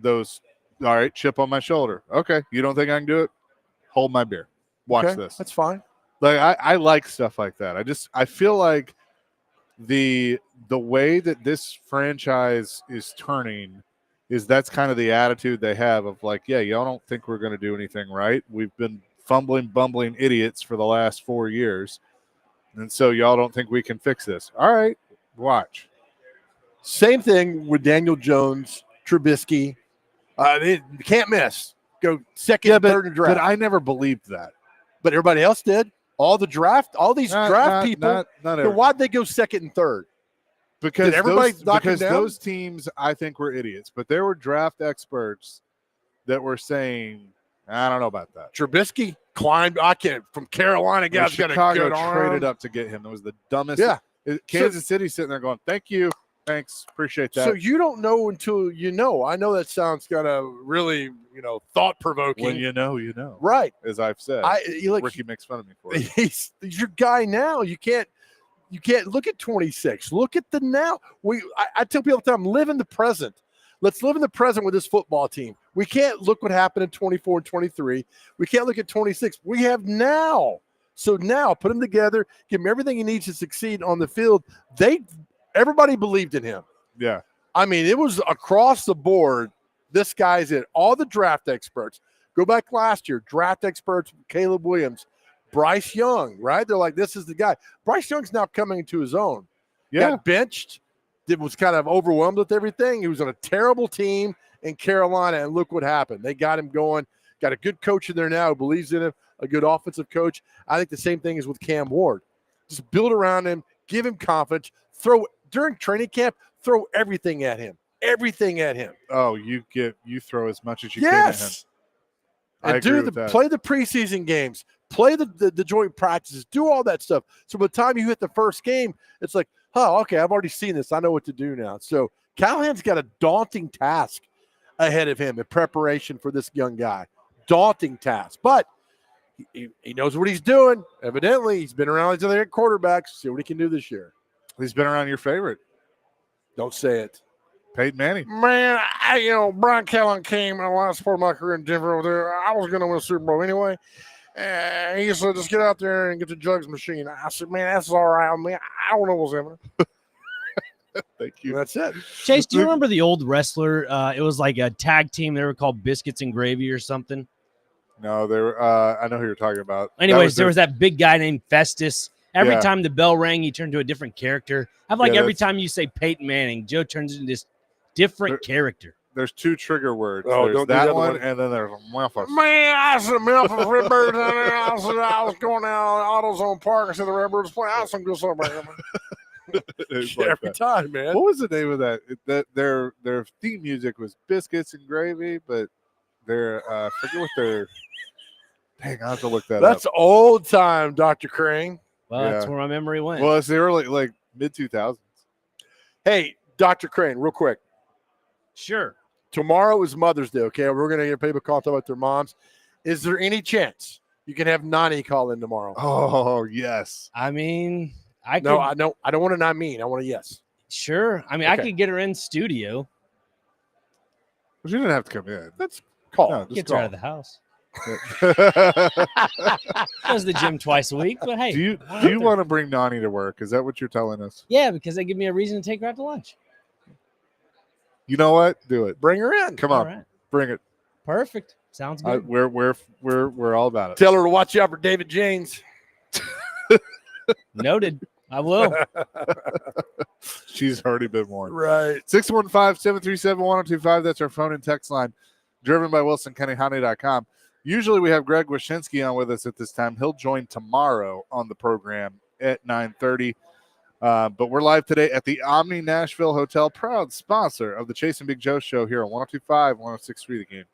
those, all right, chip on my shoulder. Okay, you don't think I can do it? Hold my beer. Watch Okay, this. That's fine. Like I like stuff like that. I feel like the way that this franchise is turning is that's kind of the attitude they have of like, yeah, y'all don't think we're going to do anything right. We've been fumbling, bumbling idiots for the last 4 years. And so y'all don't think we can fix this. All right, watch. Same thing with Daniel Jones, Trubisky. They can't miss. Go second, third in draft. But I never believed that. But everybody else did. All these draft people. Not Why'd they go second and third? Because Did everybody knock him down? those teams, I think, were idiots. But there were draft experts that were saying, I don't know about that. Trubisky climbed. From Carolina. Guys got a Chicago good arm. traded up to get him. It was the dumbest. Yeah. Kansas City sitting there going, thank you. Thanks. Appreciate that. So you don't know until you know. I know that sounds kind of really, thought provoking. When you know, you know. Right. As I've said. Ricky makes fun of me for it. He's your guy now. You can't look at 26. Look at the now. I tell people all the time, live in the present. Let's live in the present with this football team. We can't look what happened in 24 and 23. We can't look at 26. We have now. So now put him together, give him everything he needs to succeed on the field. Everybody believed in him. Yeah. I mean, it was across the board. This guy's it. All the draft experts. Go back last year. Draft experts, Caleb Williams, Bryce Young, right? They're like, this is the guy. Bryce Young's now coming into his own. Yeah. Got benched. Was kind of overwhelmed with everything. He was on a terrible team in Carolina, and look what happened. They got him going. Got a good coach in there now who believes in him, a good offensive coach. I think the same thing is with Cam Ward. Just build around him, give him confidence, during training camp, throw everything at him. Everything at him. Oh, you throw as much as you can at him. I and agree with that. play the preseason games, play the joint practices, do all that stuff. So by the time you hit the first game, it's like, oh, okay, I've already seen this. I know what to do now. So Callahan's got a daunting task ahead of him in preparation for this young guy. Daunting task, but he knows what he's doing. Evidently, he's been around these other quarterbacks. See what he can do this year. He's been around your favorite, Don't say it. Peyton Manning. Man, Brian Callahan came in the last part of my career in Denver over there. I was going to win a Super Bowl anyway. And he said, just get out there and get the jugs machine. I said, man, that's all right. I mean, I don't know what's happening. Thank you. And that's it. Chase, do you remember the old wrestler? It was like a tag team. They were called Biscuits and Gravy or something. No, they were. I know who you're talking about. Anyways, there was that big guy named Festus. Every Yeah. time the bell rang, he turned to a different character. I feel like Yeah, every that's- time you say Peyton Manning, Joe turns into this different character. There's two trigger words. Oh, There's don't do that the other one, one. and then there's Memphis. Man, I said Memphis Redbirds down there. I said I was going down AutoZone Park. I said the Redbirds playing. I had some good stuff right there. It's like Every that. time, man. What was the name of that? Their theme music was Biscuits and Gravy, but their forget what their. Dang, I have to look that That's up. old time, Dr. Crane. Well, that's Yeah. where my memory went. Well, it's the early mid 2000s. Hey, Dr. Crane, real quick. Sure. Tomorrow is Mother's Day, okay? We're going to get people call talk about their moms. Is there any chance you can have Nani call in tomorrow? Oh yes. I mean, I could. No, I don't want a not mean. I want a yes. Sure. I mean, I Okay. could get her in studio. She didn't have to come in. Let's call. No, just Gets her call. out of the house. do Goes to the gym twice a week, but hey. you why do you not? want to bring Nani to work? Is that what you're telling us? Yeah, because they give me a reason to take her out to lunch. You know what? Do it. Bring her in. Come All on, right. bring it. Perfect. Sounds good. We're all about it. Tell her to watch out for David James. Noted. I will. She's already been warned. Right. 615-737-1025. That's our phone and text line. Driven by WilsonKennyHoney.com. Usually we have Greg Wyshynski on with us at this time. He'll join tomorrow on the program at 9:30. But we're live today at the Omni Nashville Hotel, proud sponsor of the Chase and Big Joe show here on 102.5, 106.3 The Game.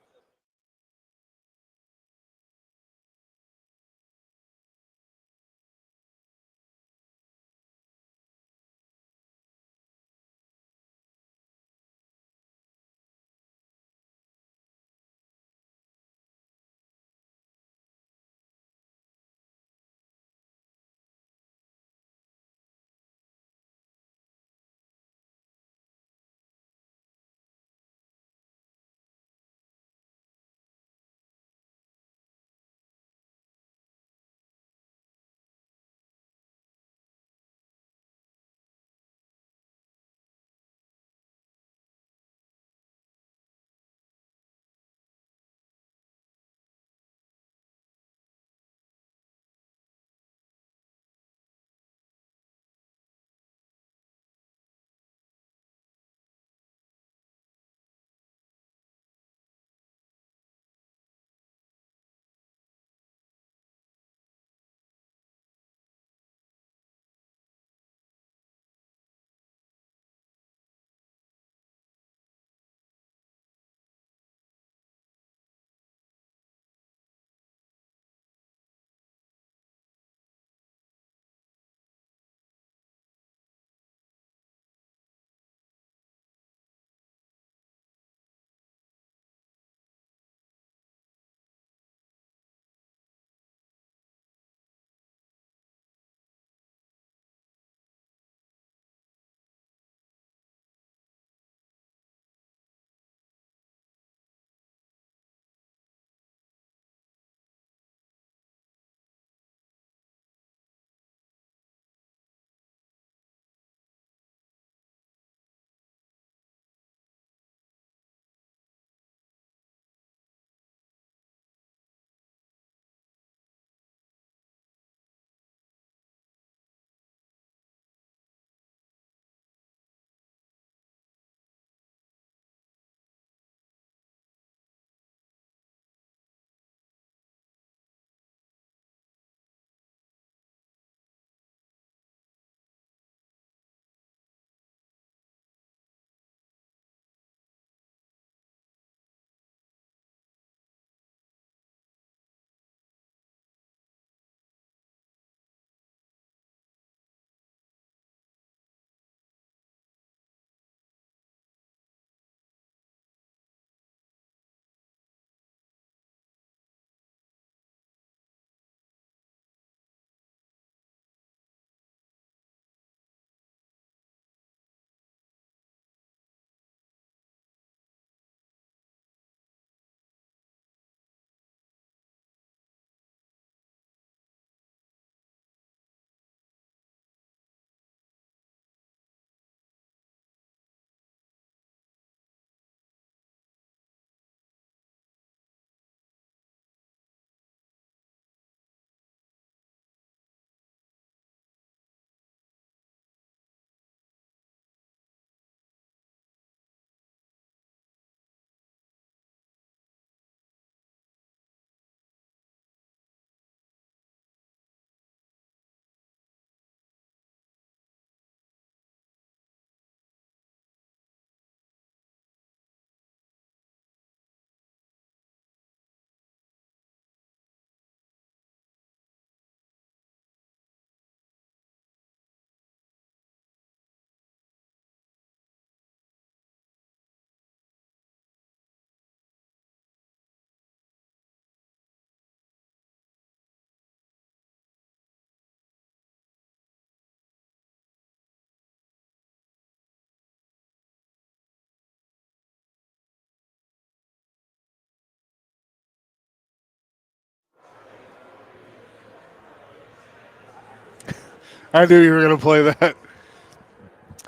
I knew you were going to play that.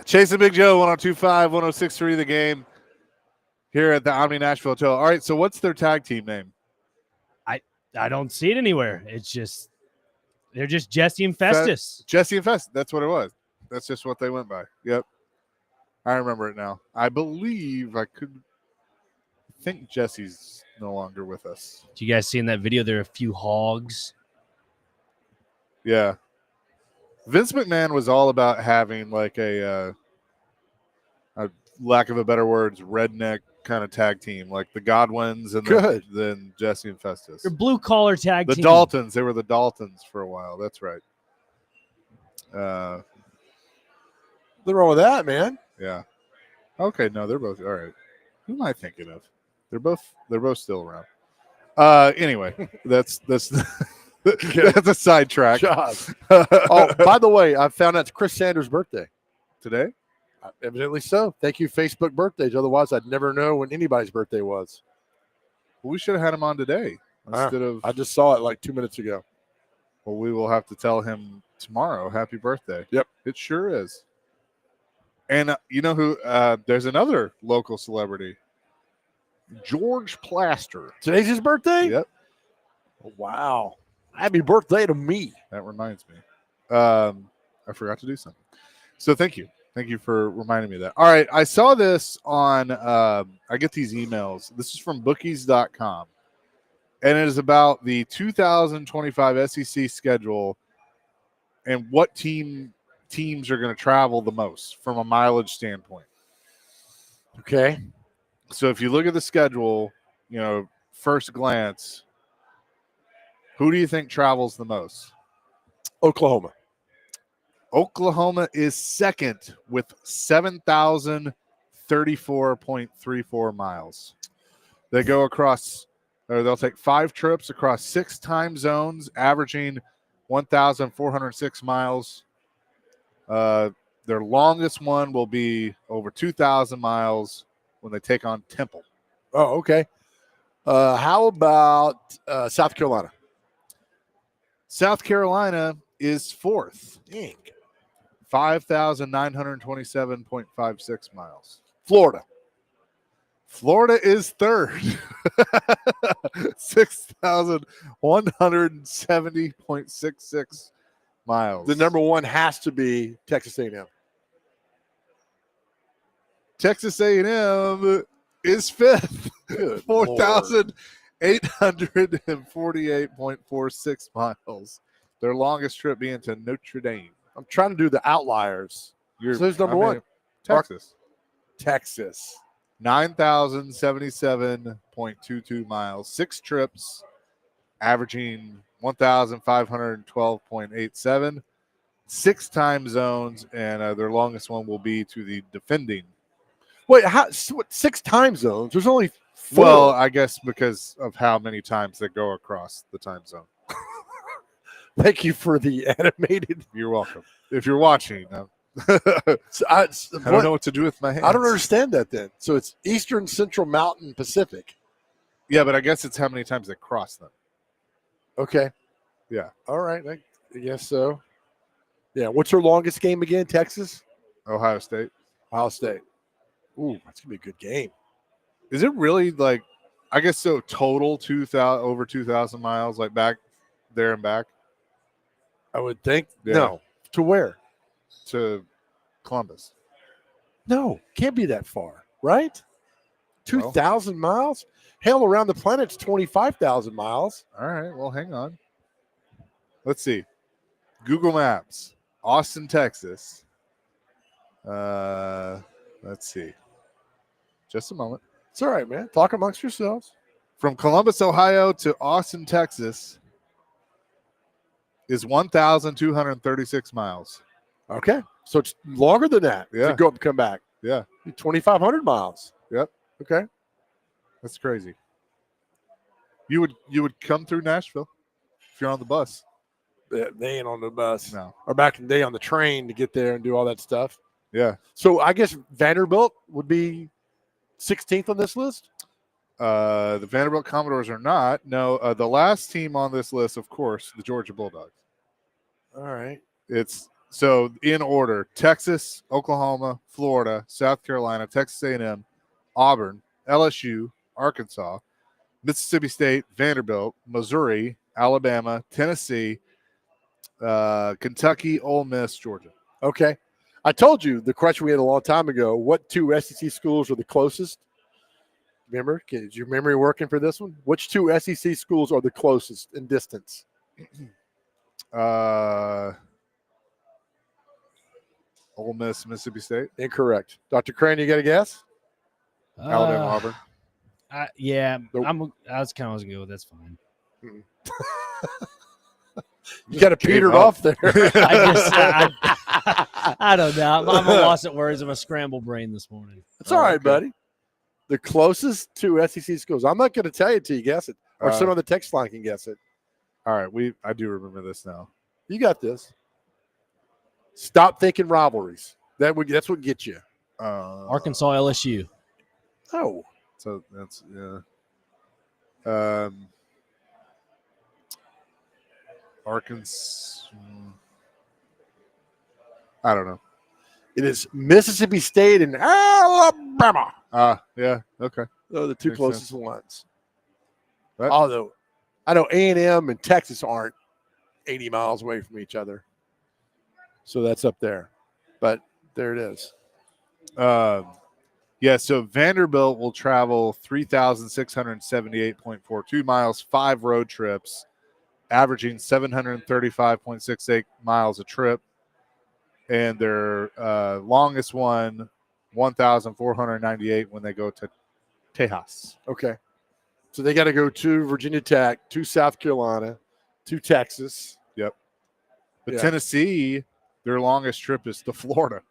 Chase and Big Joe, 102.5, 106.3 The Game here at the Omni Nashville Hotel. All right, so what's their tag team name? I don't see it anywhere. They're just Jesse and Festus. Jesse and Festus. That's what it was. That's just what they went by. Yep. I remember it now. I believe I think Jesse's no longer with us. Did you guys see in that video there are a few hogs? Yeah. Vince McMahon was all about having like a lack of a better words, redneck kind of tag team, like the Godwins and then Jesse and Festus. Your blue collar tag The team. Daltons. They were the Daltons for a while. That's right. Nothing wrong with that, man. Yeah. Okay. No, they're both all right. Who am I thinking of? They're both still around. Anyway, that's that's a sidetrack. Job. Oh, by the way, I found out it's Chris Sanders' birthday Today? evidently so. Thank you, Facebook birthdays. Otherwise, I'd never know when anybody's birthday was. Well, we should have had him on today instead of. I just saw it like 2 minutes ago. Well, we will have to tell him tomorrow. Happy birthday. Yep. It sure is. And you know who? There's another local celebrity, George Plaster. Today's his birthday? Yep. Wow. Happy birthday to me. That reminds me. I forgot to do something. So thank you. Thank you for reminding me of that. All right. I saw this on, I get these emails. This is from bookies.com. And it is about the 2025 SEC schedule and what teams are going to travel the most from a mileage standpoint. Okay. So if you look at the schedule, first glance, who do you think travels the most? Oklahoma. Oklahoma is second with 7,034.34 miles. They go across, or they'll take 5 trips across 6 time zones, averaging 1,406 miles. Their longest one will be over 2,000 miles when they take on Temple. Oh, okay. How about South Carolina? South Carolina is fourth. Dang. 5,927.56 miles. Florida. Florida is third. 6,170.66 miles. The number one has to be Texas A&M. Texas A&M is fifth. 4,848.46 miles. Their longest trip being to Notre Dame. I'm trying to do the outliers. So who's number one? Texas. Texas. 9,077.22 miles. 6 trips, averaging 1,512.87. 6 time zones, and their longest one will be to the defending. Wait, 6 time zones? There's only 4. Well, I guess because of how many times they go across the time zone. Thank you for the animated. You're welcome. If you're watching, I don't know what to do with my hands. I don't understand that then. So it's Eastern, Central, Mountain, Pacific. Yeah, but I guess it's how many times they cross them. Okay. Yeah. All right. I guess so. Yeah. What's her longest game again? Texas? Ohio State. Ohio State. Ooh, that's going to be a good game. Is it really like, I guess so, total 2,000, over 2,000 miles, like back there and back? I would think. Yeah. No. To where? To Columbus. No. Can't be that far, right? 2,000 miles? Hell, around the planet's 25,000 miles. All right. Well, hang on. Let's see. Google Maps. Austin, Texas. Let's see. Just a moment. It's all right, man. Talk amongst yourselves. From Columbus, Ohio to Austin, Texas is 1,236 miles. Okay. So it's longer than that to go up and come back. Yeah. 2,500 miles. Yep. Okay. That's crazy. You would come through Nashville if you're on the bus. They ain't on the bus. No. Or back in the day on the train to get there and do all that stuff. Yeah. So I guess Vanderbilt would be 16th on this list? The Vanderbilt Commodores are not. No, the last team on this list, of course, the Georgia Bulldogs. All right. It's So in order: Texas, Oklahoma, Florida, South Carolina, Texas A&M, Auburn, LSU, Arkansas, Mississippi State, Vanderbilt, Missouri, Alabama, Tennessee, Kentucky, Ole Miss, Georgia. Okay. I told you the question we had a long time ago. What 2 SEC schools are the closest? Remember? Is your memory working for this one? Which 2 SEC schools are the closest in distance? Ole Miss, Mississippi State, Incorrect. Dr. Crane, you got a guess? Alabama, Auburn. Yeah, Nope. that's kind of was good. That's fine. You got to Gave petered up. off there. I don't know. I'm a loss at words. I'm a scrambled brain this morning. It's all right, okay. buddy. The closest 2 SEC schools. I'm not going to tell you till you guess it, or Uh, someone on the text line can guess it. All right, I do remember this now. You got this. Stop thinking rivalries. That's what gets you. Arkansas, LSU. Oh, So that's Arkansas. I don't know. it is Mississippi State and Alabama. Yeah, okay. Those are the 2 Makes closest ones. That- Although I know A&M and Texas aren't 80 miles away from each other. So that's up there. But there it is. Yeah, so Vanderbilt will travel 3,678.42 miles, 5 road trips, averaging 735.68 miles a trip. And their longest one, 1,498 when they go to Tejas. Okay. So they got to go to Virginia Tech, to South Carolina, to Texas. But Yeah. Tennessee, their longest trip is to Florida,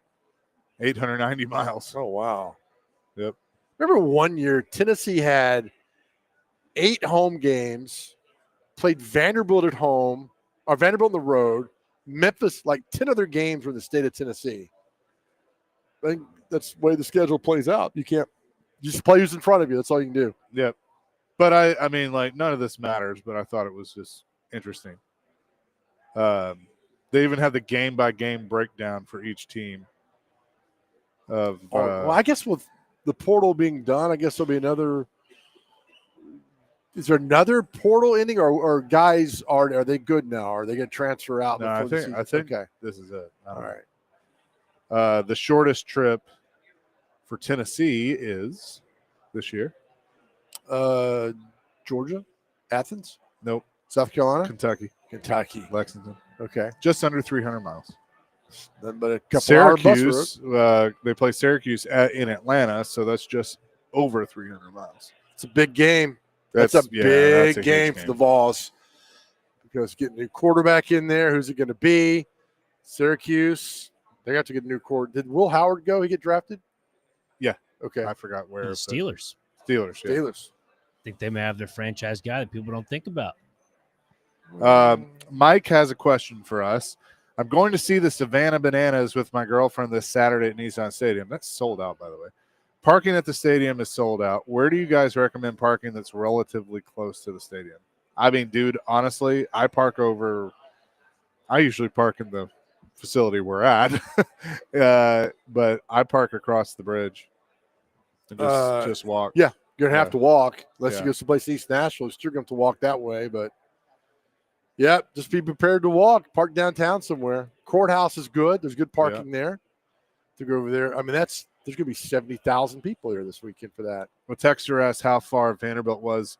890 miles. Oh, wow. Yep. Remember one year, Tennessee had 8 home games, played Vanderbilt at home, or Vanderbilt on the road, Memphis, like 10 other games were in the state of Tennessee. I think that's the way the schedule plays out. You just play who's in front of you. That's all you can do. Yep. But I mean, like, none of this matters, but I thought it was just interesting. They even have the game-by-game breakdown for each team. Well, I guess with the portal being done, I guess there'll be another. Is there another portal ending, or guys are they good now? Are they going to transfer out? No, before the I season? think Okay. this is it. I All don't know. right. The shortest trip for Tennessee is this year. Georgia, Athens, Nope. South Carolina, Kentucky, Kentucky. Lexington. Okay, Just under 300 miles. then but a couple hour bus road. Syracuse, they play Syracuse in Atlanta, so that's just over 300 miles. It's a big game. That's a yeah, big that's a huge game for the Vols because getting a new quarterback in there. Who's it going to be? Syracuse. They have to get a new quarterback. Did Will Howard go? He get drafted? Yeah. Okay. I forgot where. The but Steelers. Steelers. Yeah. Steelers. I think they may have their franchise guy that people don't think about. Mike has a question for us. I'm going to see the Savannah Bananas with my girlfriend this Saturday at Nissan Stadium. That's sold out, by the way. Parking at the stadium is sold out. Where do you guys recommend parking that's relatively close to the stadium? I mean, dude, honestly, I usually park in the facility we're at, but I park across the bridge and just walk. Yeah, you're going to have Yeah. to walk unless Yeah. you go someplace East Nashville. You're going to have to walk that way, but yeah, just be prepared to walk. Park downtown somewhere. Courthouse is good. There's good parking there to go over there. I mean, there's going to be 70,000 people here this weekend for that. Well, Texter asked how far Vanderbilt was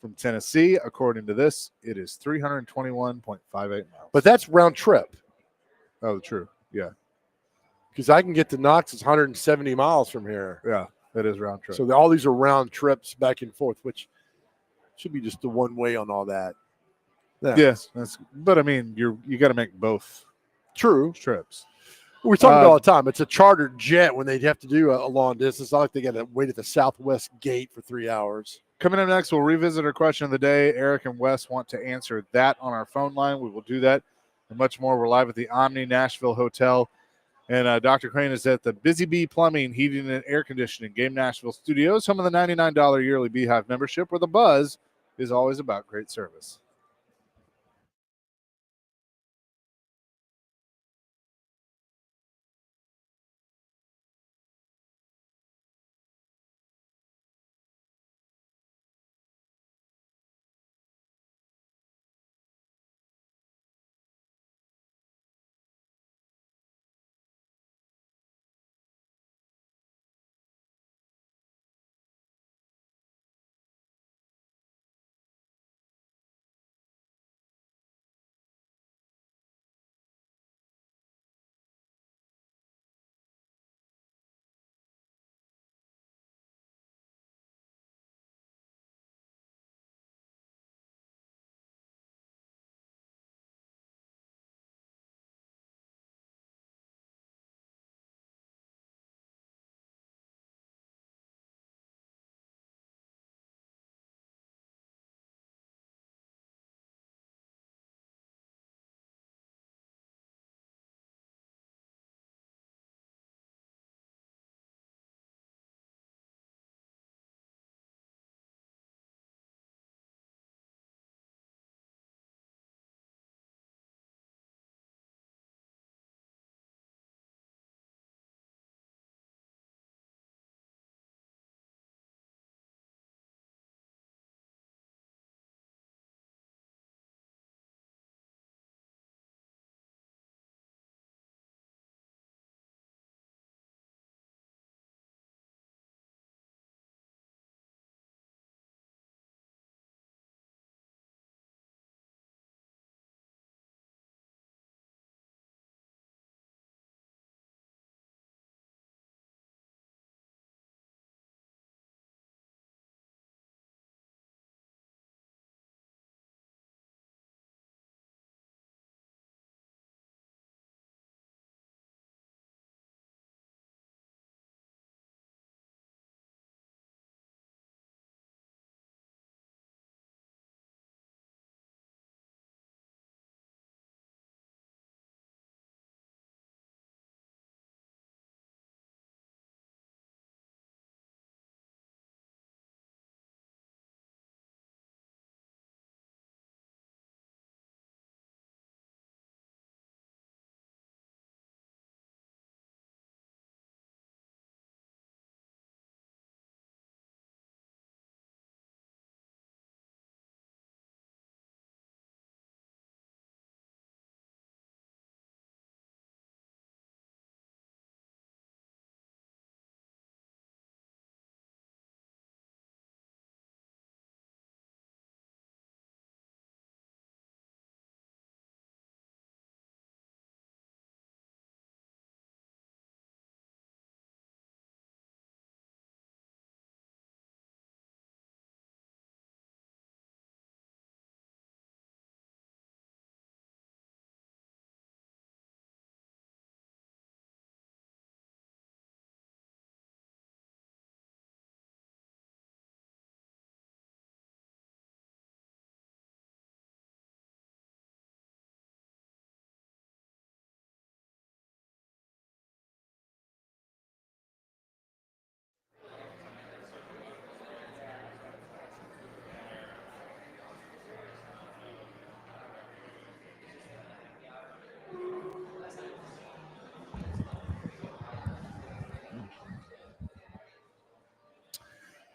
from Tennessee. According to this, it is 321.58 miles. But that's round trip Oh, true. Yeah. because I can get to Knox. It's 170 miles from here. Yeah. That is round trip. So all these are round trips back and forth, which should be just the one way on all that. Yes. But I mean, you got to make both True. trips. We talk about it all the time. It's a chartered jet when they have to do a long distance. It's not like they got to wait at the Southwest gate for 3 hours. Coming up next, we'll revisit our question of the day. Eric and Wes want to answer that on our phone line. We will do that and much more. We're live at the Omni Nashville Hotel. And Dr. Crane is at the Busy Bee Plumbing, Heating, and Air Conditioning Game Nashville Studios, home of the $99 yearly Beehive membership, where the buzz is always about great service.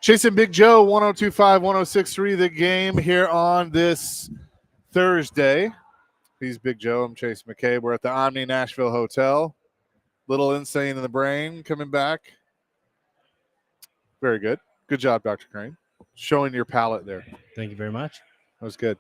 Chasing Big Joe, 102.5, 106.3, the game here on this Thursday. He's Big Joe. I'm Chase McCabe. We're at the Omni Nashville Hotel. Little insane in the brain coming back. Very good. Good job, Dr. Crane. Showing your palate there. Thank you very much. That was good.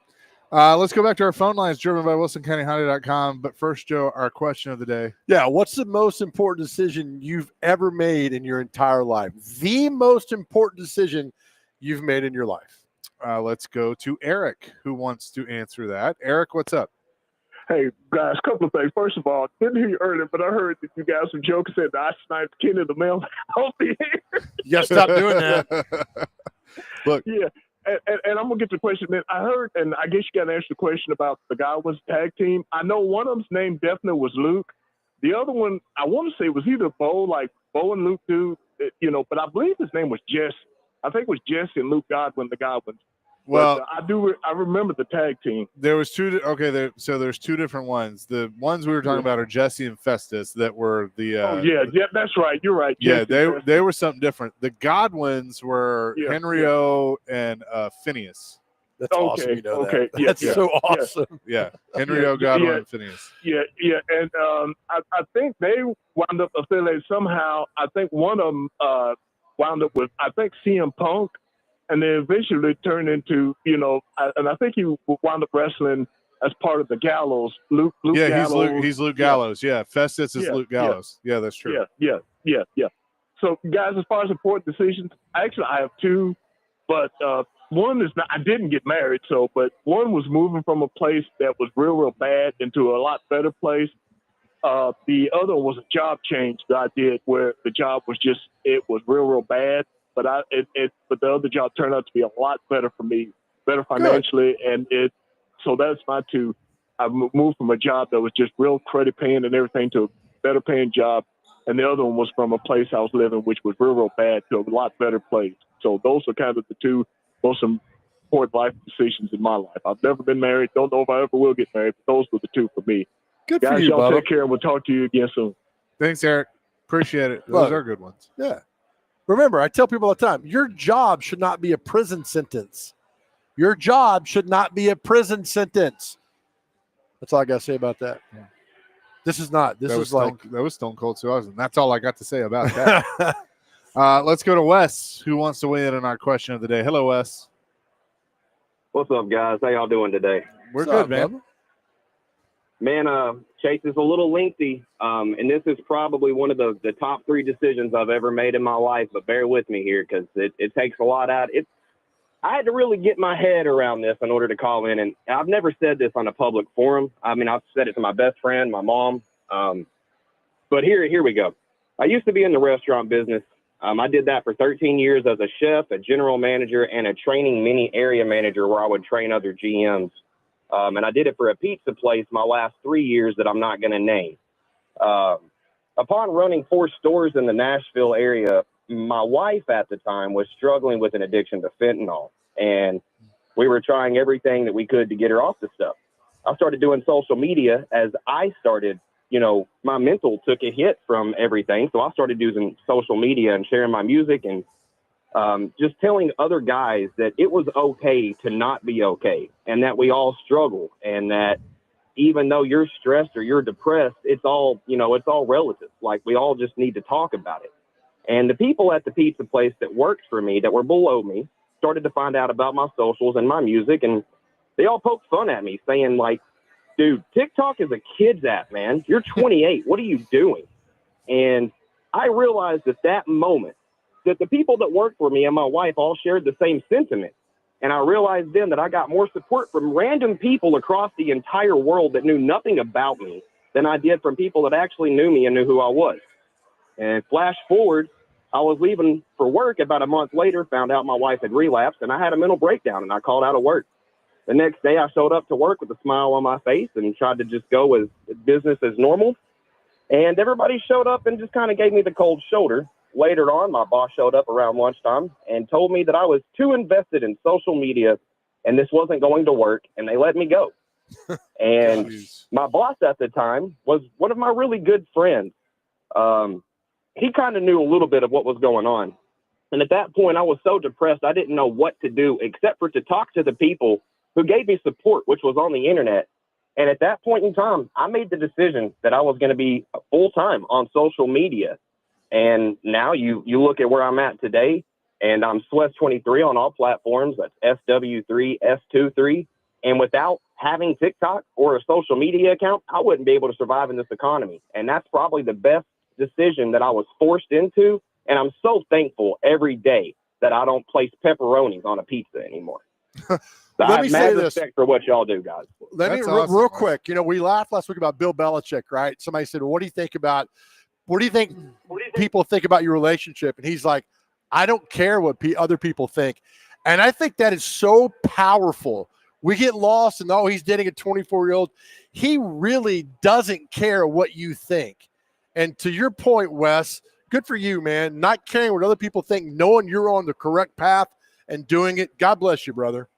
Let's go back to our phone lines driven by WilsonCountyHonda.com. But first, Joe, our question of the day. Yeah, what's the most important decision you've ever made in your entire life? The most important decision you've made in your life. Let's go to Eric, who wants to answer that. Eric, what's up? Hey, guys, a couple of things. First of all, didn't hear you earlier, but I heard that you guys were joking, said that I sniped Kenny the mail off the air. You got to stop doing that. Look. Yeah, and I'm going to get to the question. Man, I heard, and I guess you got to answer the question about the Godwin's tag team. I know one of them's name definitely was Luke. The other one, I want to say, was either Bo, like Bo and Luke do, but I believe his name was Jesse. I think it was Jesse and Luke Godwin, the Godwins. Well, but, I remember the tag team. There was two. Okay, so there's two different ones. The ones we were talking about are Jesse and Festus that were the. Yeah, that's right. You're right. Yeah, Jesse they were something different. The Godwins were Henry-O and Phineas. That's awesome. You know that. Yeah, That's so awesome. Yeah, Henry-O, Godwin, and Phineas. Yeah, and I think they wound up affiliated somehow. I think one of them wound up with CM Punk. And then eventually turned into, and I think he wound up wrestling as part of the Gallows. Luke Gallows. He's Luke Gallows. Yeah, Festus is Luke Gallows. Yeah, that's true. Yeah. So, guys, as far as important decisions, actually I have two, but one is not. I didn't get married, but one was moving from a place that was real bad into a lot better place. The other was a job change that I did where the job was real bad. But but the other job turned out to be a lot better for me, better financially, so that's my two. I moved from a job that was just real credit paying and everything to a better paying job, and the other one was from a place I was living which was real bad to a lot better place. So those are kind of the two most important life decisions in my life. I've never been married, don't know if I ever will get married, but those were the two for me. Good guys, for you, y'all Bubba. take care, and we'll talk to you again soon. Thanks, Eric. Appreciate it. Those are good ones. Yeah. Remember, I tell people all the time, your job should not be a prison sentence. Your job should not be a prison sentence. That's all I got to say about that. Yeah. This is not. This is like. That was Stone Cold Sue Austin. That's all I got to say about that. Let's go to Wes, who wants to weigh in on our question of the day. Hello, Wes. What's up, guys? How y'all doing today? We're good, man. Bubba? Man, Chase, is a little lengthy, and this is probably one of the top three decisions I've ever made in my life, but bear with me here because it takes a lot out. I had to really get my head around this in order to call in, and I've never said this on a public forum. I mean, I've said it to my best friend, my mom, but here we go. I used to be in the restaurant business. I did that for 13 years as a chef, a general manager, and a training mini area manager where I would train other GMs. And I did it for a pizza place my last 3 years that I'm not going to name. Upon running 4 stores in the Nashville area, my wife at the time was struggling with an addiction to fentanyl. And we were trying everything that we could to get her off the stuff. I started doing social media as I started, my mental took a hit from everything. So I started using social media and sharing my music and just telling other guys that it was okay to not be okay and that we all struggle and that even though you're stressed or you're depressed, it's all relative. Like we all just need to talk about it. And the people at the pizza place that worked for me that were below me started to find out about my socials and my music. And they all poked fun at me saying like, dude, TikTok is a kid's app, man. You're 28. What are you doing? And I realized at that moment that the people that worked for me and my wife all shared the same sentiment. And I realized then that I got more support from random people across the entire world that knew nothing about me than I did from people that actually knew me and knew who I was. And flash forward, I was leaving for work about a month later, found out my wife had relapsed, and I had a mental breakdown, and I called out of work. The next day, I showed up to work with a smile on my face and tried to just go as business as normal. And everybody showed up and just kind of gave me the cold shoulder. Later on, my boss showed up around lunchtime and told me that I was too invested in social media and this wasn't going to work, and they let me go. And my boss at the time was one of my really good friends. He kind of knew a little bit of what was going on. And at that point, I was so depressed, I didn't know what to do except for to talk to the people who gave me support, which was on the internet. And at that point in time, I made the decision that I was going to be full-time on social media. And now you look at where I'm at today, and I'm Swess23 on all platforms. That's SW3, S23. And without having TikTok or a social media account, I wouldn't be able to survive in this economy. And that's probably the best decision that I was forced into. And I'm so thankful every day that I don't place pepperonis on a pizza anymore. So I have mad respect for what y'all do, guys. That's awesome. Real quick. You know, we laughed last week about Bill Belichick, right? Somebody said, well, what do you think people think about your relationship? And he's like, I don't care what other people think. And I think that is so powerful. We get lost and, he's dating a 24-year-old. He really doesn't care what you think. And to your point, Wes, good for you, man. Not caring what other people think, knowing you're on the correct path and doing it. God bless you, brother.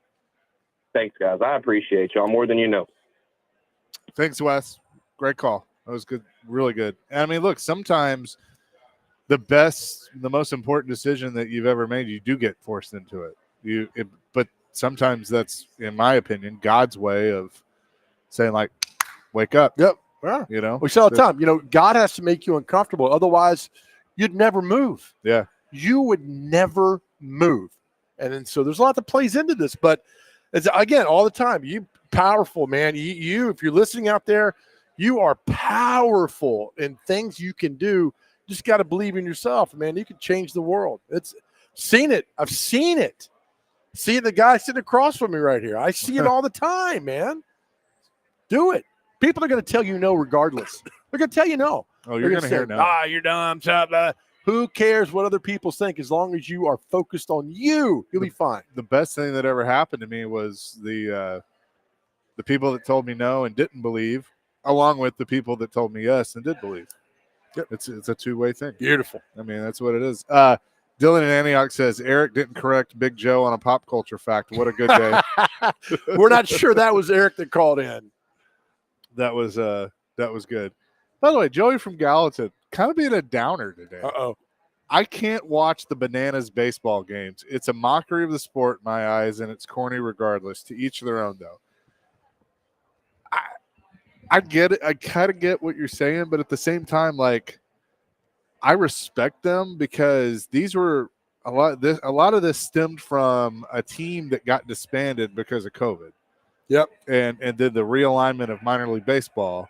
Thanks, guys. I appreciate y'all more than you know. Thanks, Wes. Great call. That was good. Really good. I mean, look, sometimes the most important decision that you've ever made, you do get forced into it. But sometimes that's, in my opinion, God's way of saying, like, wake up. Yep. Yeah. You know, we say all the time, God has to make you uncomfortable. Otherwise, you'd never move. Yeah. You would never move. And then, so there's a lot that plays into this, but it's, again, all the time, you powerful, man. You, if you're listening out there, you are powerful in things you can do. You just got to believe in yourself, man. You can change the world. It's seen it. I've seen it. See the guy sitting across from me right here. I see it all the time, man. Do it. People are going to tell you no regardless. They're going to tell you no. Oh, you're going to hear no. You're dumb. Who cares what other people think? As long as you are focused on you'll be fine. The best thing that ever happened to me was the people that told me no and didn't believe, along with the people that told me yes and did believe. Yep. It's a two-way thing. Beautiful. I mean, that's what it is. Dylan in Antioch says, Eric didn't correct Big Joe on a pop culture fact. What a good day. We're not sure that was Eric that called in. That was good. By the way, Joey from Gallatin kind of being a downer today. Uh-oh. I can't watch the Bananas baseball games. It's a mockery of the sport in my eyes, and it's corny regardless. To each their own, though. I get it. I kind of get what you're saying, but at the same time, like, I respect them because these were a lot of this stemmed from a team that got disbanded because of COVID. Yep. And did the realignment of minor league baseball.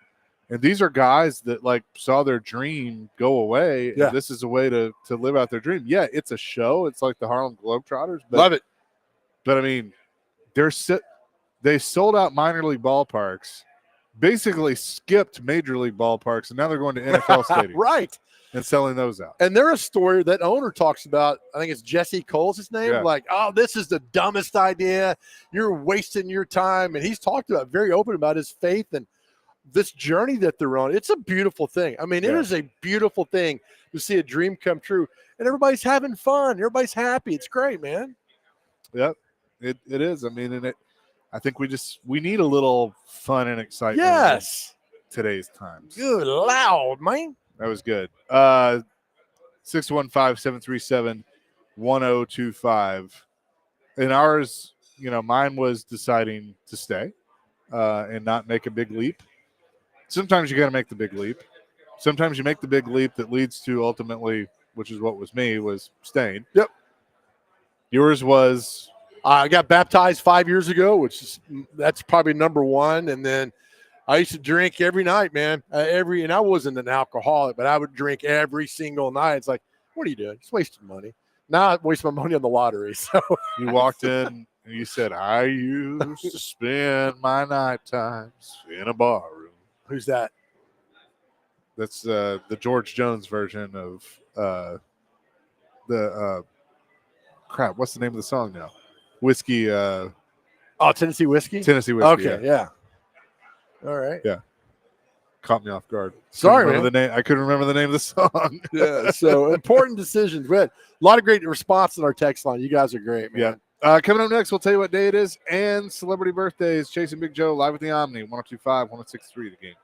And these are guys that, like, saw their dream go away. Yeah. And this is a way to live out their dream. Yeah, it's a show. It's like the Harlem Globetrotters. But, love it. But, I mean, they sold out minor league ballparks, basically skipped major league ballparks, and now they're going to NFL stadiums. Right. And selling those out. And they're a story that owner talks about. I think it's Jesse Cole's his name. Yeah. Like, this is the dumbest idea. You're wasting your time. And he's talked about very open about his faith and this journey that they're on. It's a beautiful thing. I mean, It is a beautiful thing to see a dream come true. And everybody's having fun. Everybody's happy. It's great, man. Yep. It is. I mean, I think we need a little fun and excitement. Yes. In today's times. Good loud, man. That was good. 615-737-1025. And ours, mine was deciding to stay and not make a big leap. Sometimes you got to make the big leap. Sometimes you make the big leap that leads to ultimately, which is what was me, was staying. Yep. Yours was? I got baptized 5 years ago, that's probably number one. And then I used to drink every night, man. And I wasn't an alcoholic, but I would drink every single night. It's like, what are you doing? Just wasting money. Now I waste my money on the lottery. So you walked in and you said, I used to spend my night times in a bar room. Who's that? That's the George Jones version of crap. What's the name of the song now? Whiskey. Tennessee Whiskey? Tennessee Whiskey. Okay, yeah. All right. Yeah. Caught me off guard. Sorry, man. I couldn't remember the name of the song. Yeah. So important decisions. We had a lot of great response in our text line. You guys are great, man. Yeah. Coming up next, we'll tell you what day it is and celebrity birthdays. Chasing Big Joe live at the Omni, 102.5, 106.3 The Game.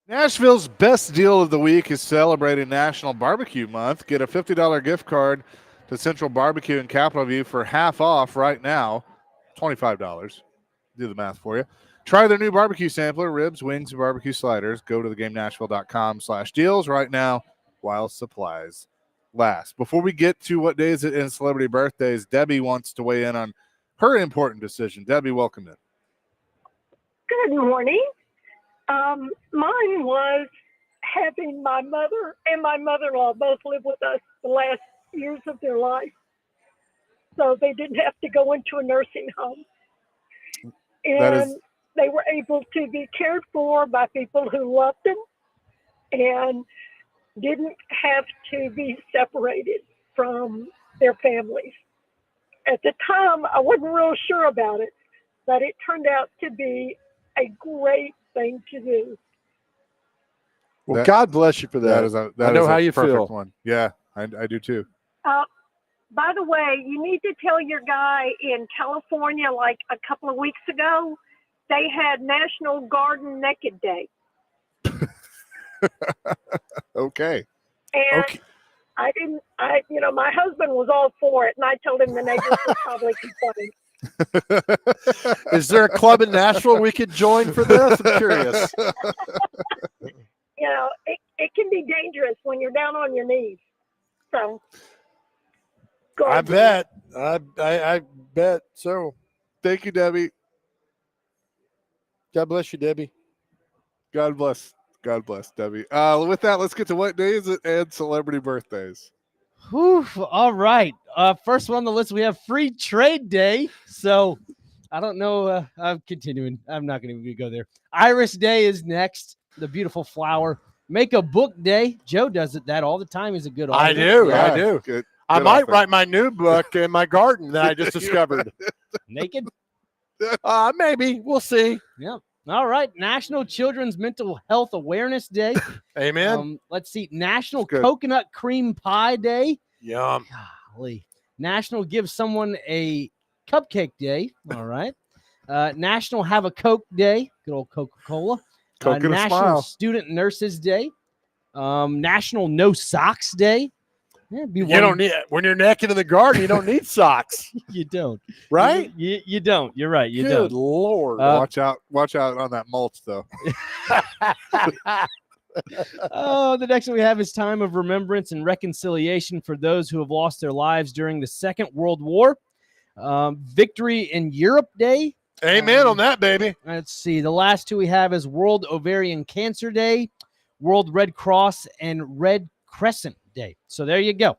Nashville's best deal of the week is celebrating National Barbecue Month. Get a $50 gift card to Central Barbecue in Capitol View for half off right now. $25. Do the math for you. Try their new barbecue sampler, ribs, wings, and barbecue sliders. Go to thegamenashville.com/deals right now while supplies last. Before we get to what day is it in celebrity birthdays, Debbie wants to weigh in on her important decision. Debbie, welcome in. Good morning. Mine was having my mother and my mother-in-law both live with us the last years of their life, so they didn't have to go into a nursing home. And they were able to be cared for by people who loved them and didn't have to be separated from their families. At the time, I wasn't real sure about it, but it turned out to be a great thing to do. Well, God bless you for that. I know how you feel. One. Yeah, I do too. By the way, you need to tell your guy in California, like a couple of weeks ago, they had National Garden Naked Day. Okay. And my husband was all for it, and I told him the neighbors would probably complain. Is there a club in Nashville we could join for this? I'm curious. It can be dangerous when you're down on your knees. So, I bet. I bet so. Thank you, Debbie. God bless you, Debbie. God bless. God bless, Debbie. With that, let's get to what day is it and celebrity birthdays. Whew, all right. First one on the list, we have Free Trade Day. So I don't know. I'm continuing. I'm not going to go there. Iris Day is next. The beautiful flower. Make a Book Day. Joe does that all the time. He's a good author. I do. Yeah, I do. Good I might author. write my new book in my garden that I just discovered. Naked? Maybe. We'll see. Yeah. All right. National Children's Mental Health Awareness Day. Amen. Let's see. National Good. Coconut Cream Pie Day. Yum. Golly. National Give Someone a Cupcake Day. All right. National Have a Coke Day. Good old Coca-Cola. Coke and a National smile. Student Nurses Day. National No Socks Day. Yeah, Don't need when you're naked in the garden. You don't need socks, You don't. right? You don't. You're right. You Good don't. Lord. Watch out on that mulch, though. Oh, the next one we have is Time of Remembrance and Reconciliation for those who have lost their lives during the Second World War. Victory in Europe Day. Amen on that, baby. Let's see. The last two we have is World Ovarian Cancer Day, World Red Cross, and Red Crescent Day. So there you go.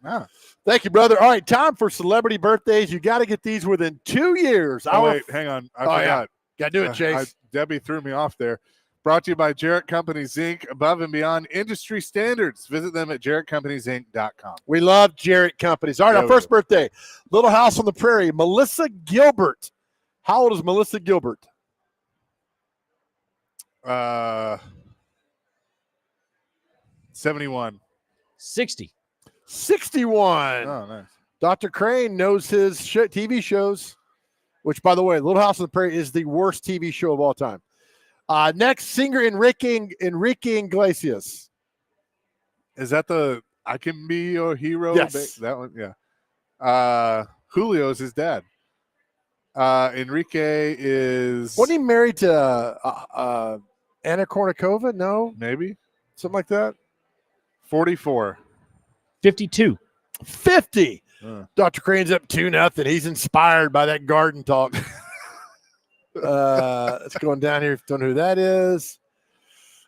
Thank you, brother. All right, time for celebrity birthdays. You got to get these within 2 years. Oh, wait, hang on. I forgot. Got to do it, Chase. Debbie threw me off there. Brought to you by Jarrett Companies, Inc., above and beyond industry standards. Visit them at jarrettcompanies.inc.com. We love Jarrett Companies. All right, our first birthday, Little House on the Prairie, Melissa Gilbert. How old is Melissa Gilbert? 71. 60. 61. Oh, nice. Dr. Crane knows his TV shows, which, by the way, Little House on the Prairie is the worst TV show of all time. Next, singer Enrique Iglesias. Is that the I Can Be Your Hero? Yes. That one, yeah. Julio's his dad. Enrique is... Wasn't he married to Anna Kournikova? No? Maybe. Something like that? 44. 52. 50. Dr. Crane's up 2-0. He's inspired by that garden talk. It's going down here. Don't know who that is.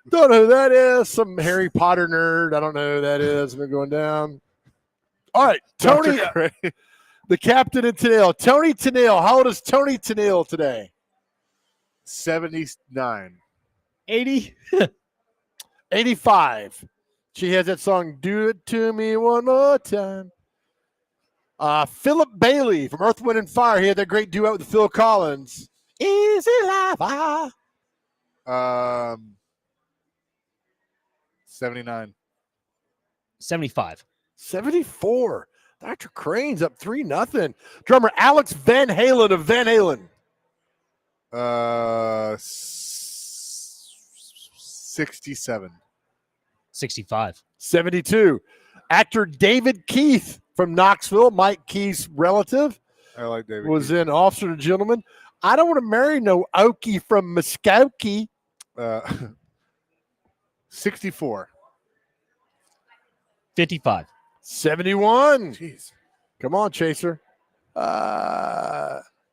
Don't know who that is. Some Harry Potter nerd. I don't know who that is. We're going down. All right. Tony, the captain of Tennille. Tony Tennille. How old is Tony Tennille today? 79. 80. 85. She has that song, Do It To Me One More Time. Philip Bailey from Earth, Wind, and Fire. He had that great duet with Phil Collins. Easy Life. 79. 75. 74. Dr. Crane's up 3-0. Drummer Alex Van Halen of Van Halen. 67. 65. 72. Actor David Keith from Knoxville, Mike Keith's relative, I like David. was Keith. in Officer and Gentleman. I don't want to marry no Okie from Muskogee. 64. 55. 71. Jeez. Come on, Chaser.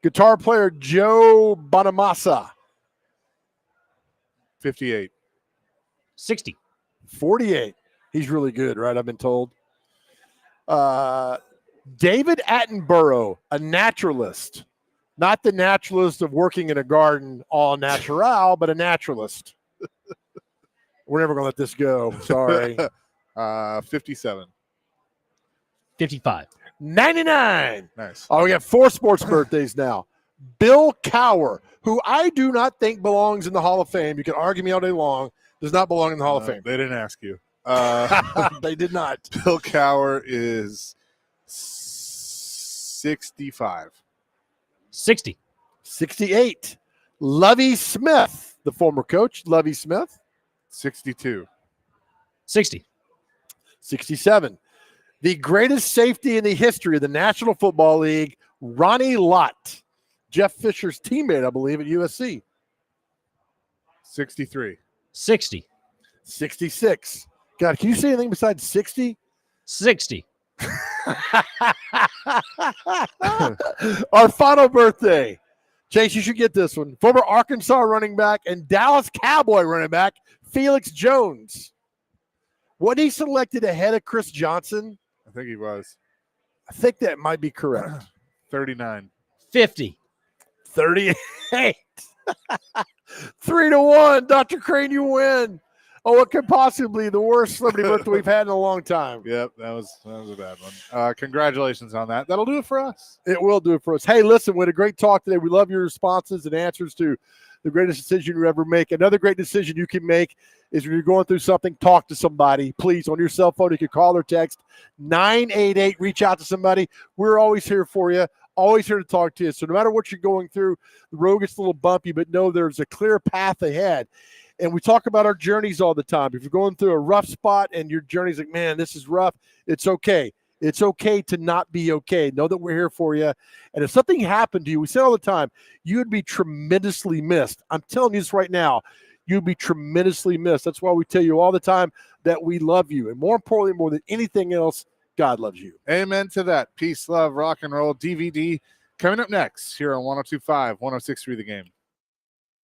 Guitar player Joe Bonamassa. 58. 60. 48. He's really good, right? I've been told. David Attenborough, a naturalist. Not the naturalist of working in a garden all natural, but a naturalist. We're never going to let this go. Sorry. 57. 55. 99. Nice. Oh, we got 4 sports birthdays now. Bill Cowher, who I do not think belongs in the Hall of Fame. You can argue me all day long. Does not belong in the Hall of Fame. They didn't ask you. They did not. Bill Cowher is 65. 60. 68. Lovie Smith, the former coach, Lovie Smith. 62. 60. 67. The greatest safety in the history of the National Football League, Ronnie Lott. Jeff Fisher's teammate, I believe, at USC. 63. 60. 66. God, can you say anything besides 60? 60. Our final birthday. Chase, you should get this one. Former Arkansas running back and Dallas Cowboy running back, Felix Jones. Wasn't he selected ahead of Chris Johnson? I think he was. I think that might be correct. 39. 50. 38. 3-1. Dr. Crane, you win. Oh, it could possibly be the worst celebrity birthday we've had in a long time. Yep, that was a bad one. Congratulations on that. That'll do it for us. It will do it for us. Hey, listen, we had a great talk today. We love your responses and answers to the greatest decision you ever make. Another great decision you can make is when you're going through something, talk to somebody. Please, on your cell phone, you can call or text 988. Reach out to somebody. We're always here for you. Always here to talk to you. So no matter what you're going through, the road gets a little bumpy, but know there's a clear path ahead. And we talk about our journeys all the time. If you're going through a rough spot and your journey's like, man, this is rough, it's okay. It's okay to not be okay. Know that we're here for you. And if something happened to you, we say all the time, you would be tremendously missed. I'm telling you this right now. You'd be tremendously missed. That's why we tell you all the time that we love you. And more importantly, more than anything else, God loves you. Amen to that. Peace, love, rock and roll, DVD. Coming up next here on 102.5, 106.3 The Game.